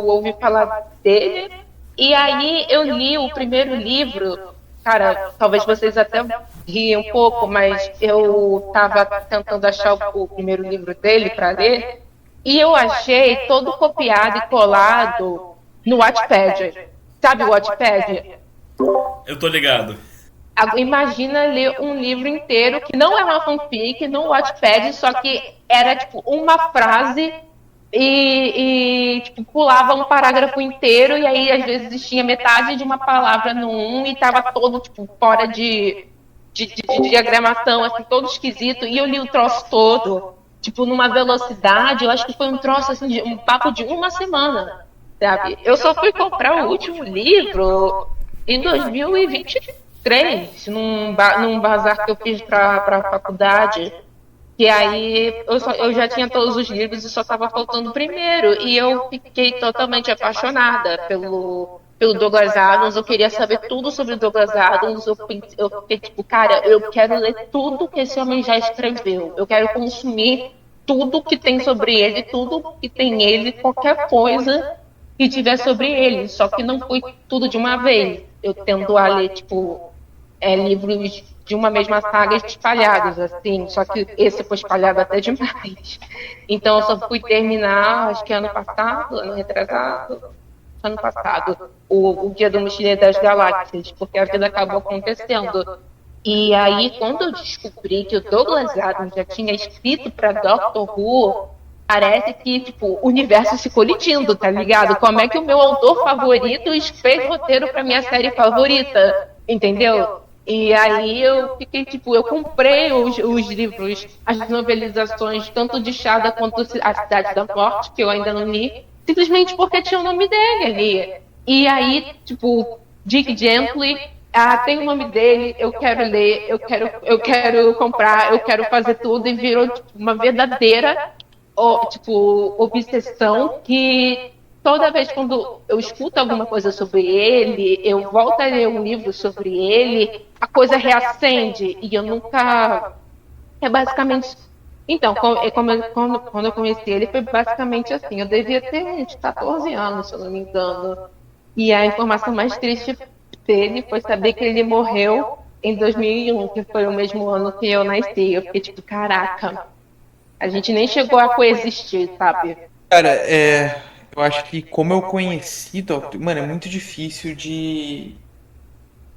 ouvi falar dele, e aí eu li o primeiro livro. Cara, talvez vocês até riem um pouco, mas eu tava tentando achar o primeiro livro dele para ler, e eu achei todo copiado e colado no Wattpad. Sabe o Wattpad? Eu tô ligado. Imagina ler um livro inteiro que não é uma fanfic, no Wattpad, só que era tipo uma frase e tipo, pulava um parágrafo inteiro, e aí às vezes tinha metade de uma palavra no e tava todo tipo fora de diagramação, assim, todo esquisito, e eu li o troço todo, tipo, numa velocidade, eu acho que foi um troço assim, um papo de uma semana, sabe? Eu só fui comprar o último livro em 2023, num bazar que eu fiz pra faculdade. Que aí eu já tinha todos os livros e só estava faltando o primeiro. E eu fiquei totalmente apaixonada pelo Douglas Adams. Eu queria saber tudo sobre o Douglas Adams. Eu fiquei tipo, cara, eu quero ler tudo que esse homem já escreveu. Eu quero consumir tudo que tem sobre ele, tudo que tem ele, qualquer coisa que tiver sobre ele. Só que não foi tudo de uma vez. Eu tendo a ler, tipo, livros de uma mesma saga espalhados, assim, só que esse foi espalhado até demais. Então eu só fui terminar, acho que ano passado, ano retrasado, ano passado, o Guia do Mochileiro das Galáxias, porque a vida acabou acontecendo. E aí, quando eu descobri que o Douglas Adams já tinha escrito para Doctor Who, parece que, tipo, o universo se colidindo, tá ligado? Como é que o meu autor favorito fez roteiro pra minha série favorita, entendeu? E aí eu fiquei, tipo, eu comprei os livros, as novelizações, tanto de Shada quanto A Cidade da Morte, que eu ainda não li, simplesmente porque tinha o nome dele ali. E aí, tipo, Dick Gently, tem o nome dele, eu quero ler, eu quero comprar, eu quero fazer tudo, e virou, tipo, uma verdadeira obsessão que toda vez quando eu escuto alguma coisa sobre ele, eu volto a ler um livro sobre ele, a coisa reacende, e eu nunca... É basicamente... Então, quando eu conheci ele, foi basicamente assim, eu devia ter uns 14 anos, se eu não me engano. E a informação mais triste dele foi saber que ele morreu em 2001, que foi o mesmo ano que eu nasci. Eu fiquei tipo, caraca, a gente nem chegou a coexistir, sabe? Cara, eu acho que como eu conheci Doctor, mano, é muito difícil de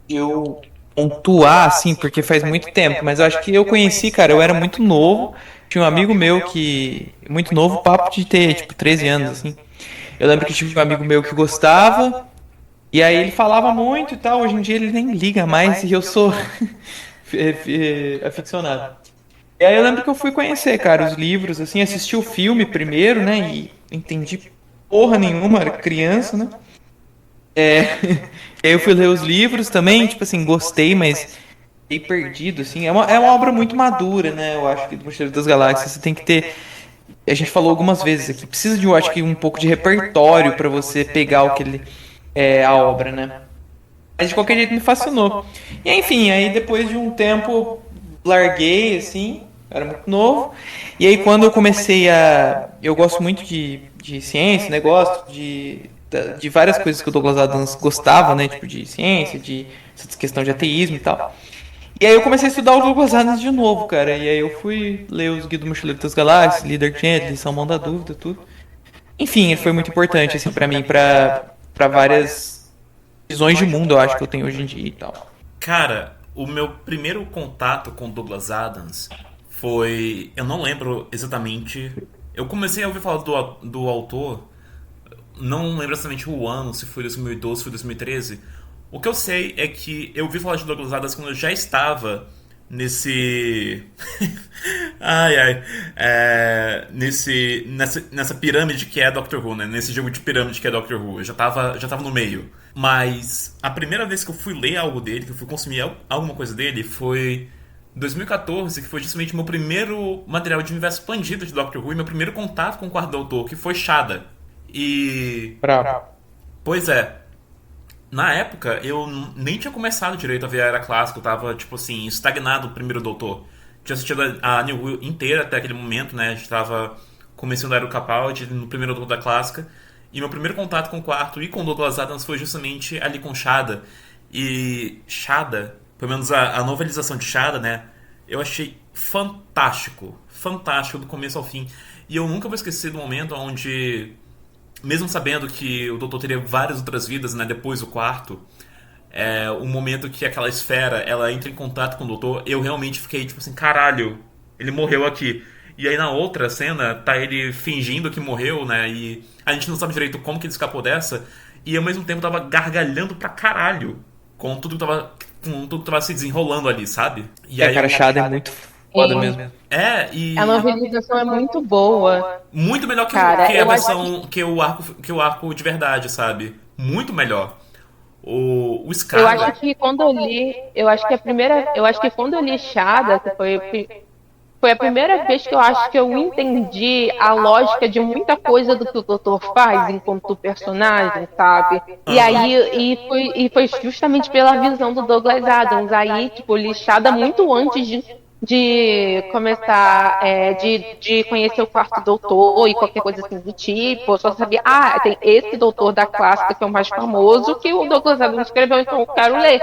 eu pontuar, assim, porque faz muito tempo, mas eu acho que eu conheci, cara, eu era muito novo, tinha um amigo meu que, muito novo, papo de ter, tipo, 13 anos, assim. Eu lembro que tinha um amigo meu que gostava, e aí ele falava muito e tal, hoje em dia ele nem liga mais, e eu sou aficionado. E aí eu lembro que eu fui conhecer, cara, os livros, assim, assisti o filme primeiro, né, e entendi porra nenhuma, era criança, né. E aí eu fui ler os livros também, tipo assim, gostei, mas fiquei perdido, assim. É uma obra muito madura, né, eu acho que do Mochileiro das Galáxias, você tem que ter... A gente falou algumas vezes aqui, precisa de, eu acho que, um pouco de repertório pra você pegar o que ele a obra, né. Mas de qualquer jeito me fascinou. E enfim, aí depois de um tempo larguei, assim, era muito novo. E aí quando eu comecei a... Eu gosto muito de ciência, né? Gosto de várias coisas que o Douglas Adams gostava, né? Tipo de ciência, de essa questão de ateísmo e tal. E aí eu comecei a estudar o Douglas Adams de novo, cara. E aí eu fui ler os Guia do Mochileiro das Galáxias, Líder Gently, Salmão da Dúvida, tudo. Enfim, ele foi muito importante, assim, pra mim, pra várias visões de mundo, eu acho, que eu tenho hoje em dia e tal. Cara, o meu primeiro contato com Douglas Adams foi... Eu não lembro exatamente... Eu comecei a ouvir falar do autor, não lembro exatamente o ano, se foi 2012, se foi 2013. O que eu sei é que eu ouvi falar de Douglas Adams quando eu já estava nesse... nessa pirâmide que é Doctor Who, né? Nesse jogo de pirâmide que é Doctor Who. Eu já tava no meio. Mas a primeira vez que eu fui ler algo dele, que eu fui consumir alguma coisa dele, foi em 2014, que foi justamente o meu primeiro material de universo expandido de Doctor Who e meu primeiro contato com o quarto doutor, que foi Shada. E... Bravo. Pois é. Na época, eu nem tinha começado direito a ver a Era Clássica, eu tava, tipo assim, estagnado no primeiro doutor. Tinha assistido a New Who inteira até aquele momento, né? A gente tava começando a Era Capaldi no primeiro doutor da Clássica. E meu primeiro contato com o quarto e com o Douglas Adams foi justamente ali com Shada. E Shada, pelo menos a novelização de Shada, né? Eu achei fantástico. Fantástico do começo ao fim. E eu nunca vou esquecer do momento onde... Mesmo sabendo que o doutor teria várias outras vidas, né, depois do quarto, o momento que aquela esfera ela entra em contato com o doutor, eu realmente fiquei tipo assim, caralho, ele morreu aqui. E aí na outra cena, tá ele fingindo que morreu, né, e a gente não sabe direito como que ele escapou dessa, e ao mesmo tempo tava gargalhando pra caralho com tudo que tava se desenrolando ali, sabe? E aí, cara, Shada é muito foda mesmo. E... A novelização é muito boa. Muito melhor que, cara, que a versão que o arco de verdade, sabe? Muito melhor. O Scarlet... Eu acho que quando eu li, eu acho que quando eu li Shada, que foi a primeira vez que eu acho que eu entendi a lógica de muita coisa do que o doutor faz enquanto personagem, sabe? E aí e foi justamente pela visão do Douglas Adams. Aí, tipo, eu li Shada muito antes de começar, de conhecer o quarto doutor e qualquer coisa assim do tipo. Eu só sabia, tem esse doutor da clássica que é o mais famoso, que o Douglas Adams escreveu, então eu quero ler,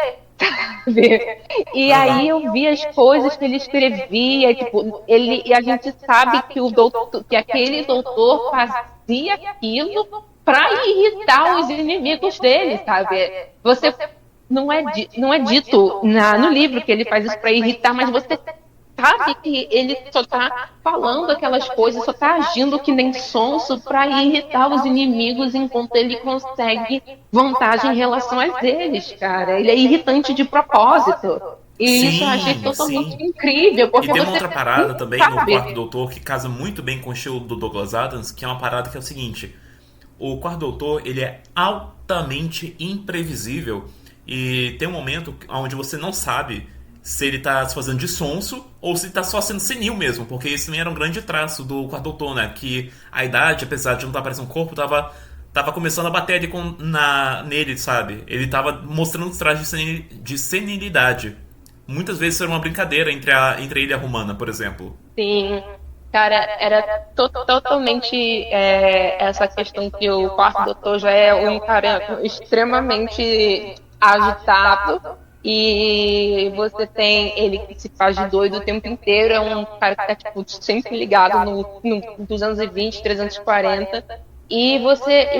E aí eu vi as coisas que ele escrevia, tipo, e a gente sabe que aquele doutor fazia aquilo para irritar os inimigos dele, sabe? Você não é dito no livro que ele faz isso para irritar, mas você sabe que ele só tá falando aquelas coisas, só tá agindo que nem sonso para irritar os inimigos enquanto ele consegue vantagem em relação a eles, cara. Ele é irritante de propósito. E isso eu achei totalmente incrível, porque e tem você uma outra parada também sabe. no Quarto Doutor que casa muito bem com o estilo do Douglas Adams, que é uma parada que é o seguinte: o Quarto Doutor, ele é altamente imprevisível e tem um momento onde você não sabe se ele tá se fazendo de sonso ou se ele tá só sendo senil mesmo, porque isso também era um grande traço do Quarto Doutor, né? Que a idade, apesar de não estar parecendo um corpo, tava começando a bater ali nele, sabe? Ele tava mostrando os trajes de senilidade. Muitas vezes isso era uma brincadeira entre ele e a Romana, por exemplo. Sim, cara, era totalmente essa questão que o Quarto Doutor já é um cara extremamente agitado e você tem ele que se faz de doido o tempo inteiro, é um cara que tá tipo, sempre ligado no 220, 340. E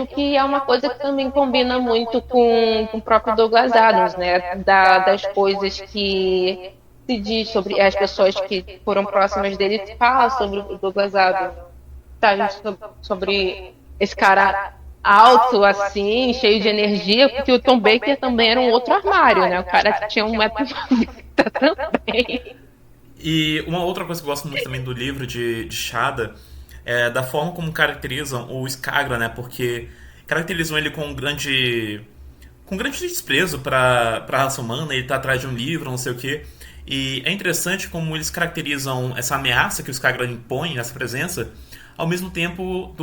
o que é uma coisa que também combina muito com o próprio Douglas Adams, né? Das coisas que se diz sobre as pessoas que foram próximas dele, fala sobre o Douglas Adams, tá? Sobre esse cara alto, assim, cheio de energia, porque o Tom Baker também era um outro armário, né? O cara tinha 1,90 m também. E uma outra coisa que eu gosto muito também do livro de Shada é da forma como caracterizam o Skagra, né? Porque caracterizam ele com grande desprezo para a raça humana, ele tá atrás de um livro, não sei o quê. E é interessante como eles caracterizam essa ameaça que o Skagra impõe, essa presença, ao mesmo tempo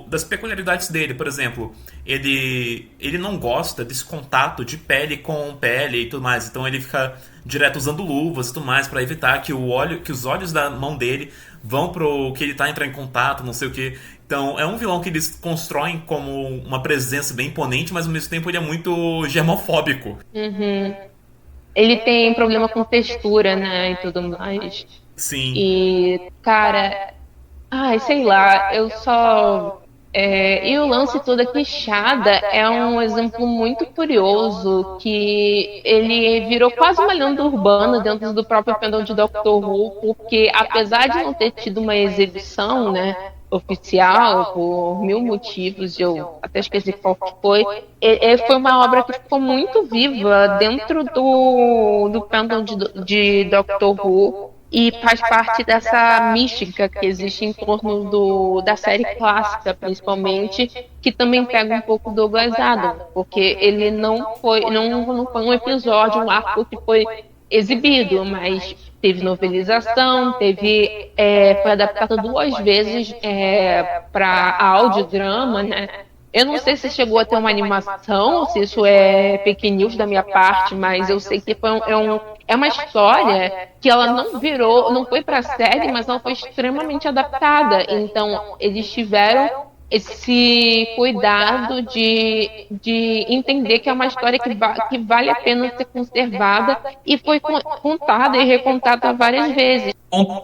das peculiaridades dele. Por exemplo, ele não gosta desse contato de pele com pele e tudo mais, então ele fica direto usando luvas e tudo mais para evitar que os olhos da mão dele vão pro que ele tá entrando em contato, não sei o que. Então é um vilão que eles constroem como uma presença bem imponente, mas ao mesmo tempo ele é muito germofóbico. Uhum. Ele tem problema com textura, né, e tudo mais. Sim. E, cara, sei lá, eu só... e o lance todo aqui, Shada é um exemplo muito curioso, que ele virou quase uma lenda urbana dentro do próprio fandom de Doctor Who, porque apesar de não ter tido uma exibição, né, oficial, por mil motivos, eu até esqueci qual que foi, foi uma obra que ficou muito viva dentro do fandom de Doctor Who, e faz parte dessa mística que existe em torno da série clássica, principalmente, que também pega um pouco do Douglas Adams, porque ele não foi um episódio, um arco que foi exibido, mas teve novelização, foi adaptado 2 vezes para audiodrama, né? Eu não sei se chegou a ter uma animação, se isso é fake news da minha parte, mas eu sei que é uma história que ela não foi para série, mas ela foi extremamente adaptada. Então, eles tiveram esse cuidado de entender que é uma história que vale a pena ser conservada e foi contada e recontada várias vezes.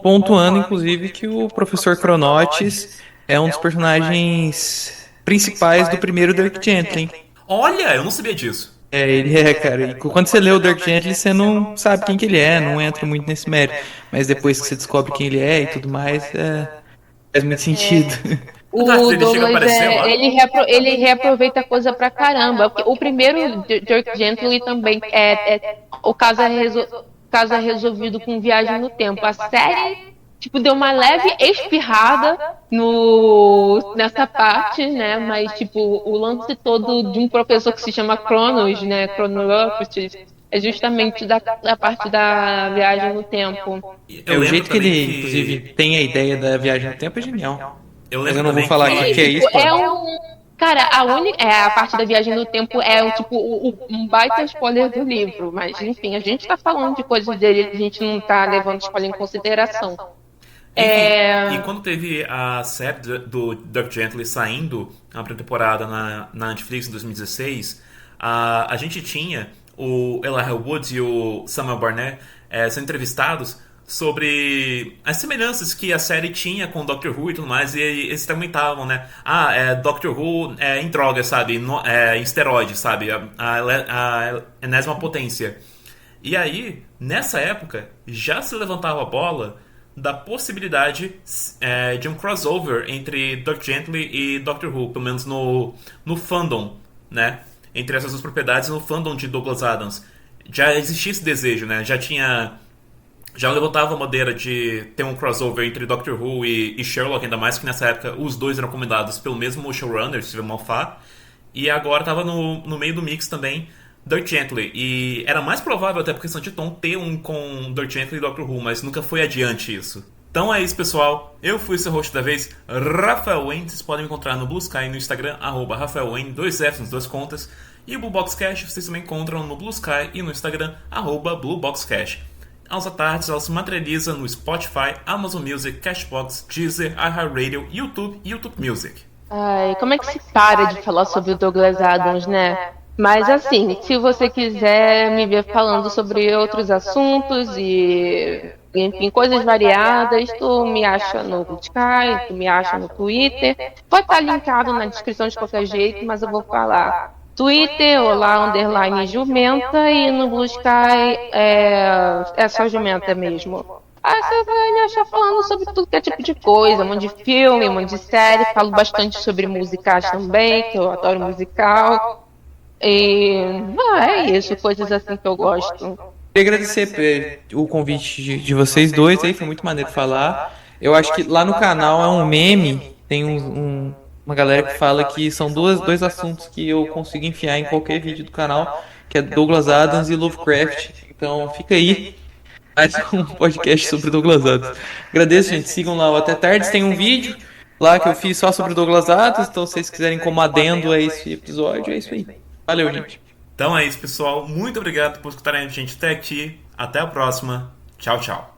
Pontuando, inclusive, que o professor Cronotes é um dos personagens principais do primeiro Dirk Gently. Olha, eu não sabia disso. Ele é, cara. E quando você lê o Dirk Gently, você não sabe quem que ele é, não entra muito nesse mérito. Mas depois que você descobre quem ele é e tudo mais, faz muito sentido. O Douglas, ele reaproveita coisa pra caramba. O primeiro Dirk Gently também o caso é resolvido com Viagem no Tempo. A série deu uma leve espirrada nessa parte, né? Mas, o lance todo de um professor que se chama Cronos, né? Chronolopus, é justamente da parte da Viagem no Tempo. O jeito que ele, inclusive, tem a ideia da Viagem no Tempo é genial. Mas eu não vou falar o que é isso. Cara, a parte da Viagem no Tempo é um baita spoiler do livro, mas enfim, a gente tá falando de coisas dele, a gente não tá levando spoiler em consideração. E quando teve a série do Dirk Gently saindo na primeira temporada na Netflix em 2016, a gente tinha o Elijah Wood e o Samuel Barnett são entrevistados sobre as semelhanças que a série tinha com Doctor Who e tudo mais, e eles comentavam, né? Doctor Who em drogas, sabe? Em esteroides, sabe? A enésima potência. E aí, nessa época, já se levantava a bola da possibilidade de um crossover entre Dirk Gently e Doctor Who, pelo menos no fandom, né? Entre essas duas propriedades, no fandom de Douglas Adams. Já existia esse desejo, né? Já levantava a bandeira de ter um crossover entre Doctor Who e Sherlock, ainda mais que nessa época os dois eram comandados pelo mesmo showrunner, Steven Moffat, e agora estava no meio do mix também Dirk Gently, e era mais provável, até por questão de tom, ter um com Dirk Gently e Doctor Who, mas nunca foi adiante isso. Então é isso, pessoal. Eu fui o seu host da vez, Rafael Wayne. Vocês podem me encontrar no Blue Sky no Instagram, @Rafael Wayne, 2 Fs nas 2 contas. E o Blue Box Cash vocês também encontram no Blue Sky e no Instagram, @Blue Box Cash. Aos tardes, ela se materializa no Spotify, Amazon Music, Cashbox, Deezer, iHeartRadio, YouTube e YouTube Music. Ai, como é que se para de falar sobre o Douglas Adams, né? Mas assim, se você quiser me ver falando sobre outros assuntos e, enfim, coisas variadas, tu me acha no Sky, tu me acha no Twitter. Vai estar linkado na descrição de qualquer jeito, mas eu vou falar Twitter, olá, _jumenta, e no Blue Sky é só jumenta mesmo. Aí você vai me achar falando sobre tudo que é tipo de coisa, um monte de filme, um monte de série, falo bastante sobre musicais também, que eu adoro musical. E é isso, coisas assim que eu gosto. Queria agradecer o convite de vocês dois aí, foi muito maneiro falar. Eu acho que lá no canal é um meme, tem uma galera que fala que são dois assuntos que eu consigo enfiar em qualquer vídeo do canal, que é Douglas Adams e Lovecraft. Então fica aí mais um podcast sobre Douglas Adams. Agradeço, gente. Sigam lá o Até Tardes, tem um vídeo lá que eu fiz só sobre Douglas Adams, então se vocês quiserem como adendo a esse episódio, é isso aí. Valeu, gente. Então é isso, pessoal. Muito obrigado por escutarem a gente até aqui. Até a próxima. Tchau, tchau.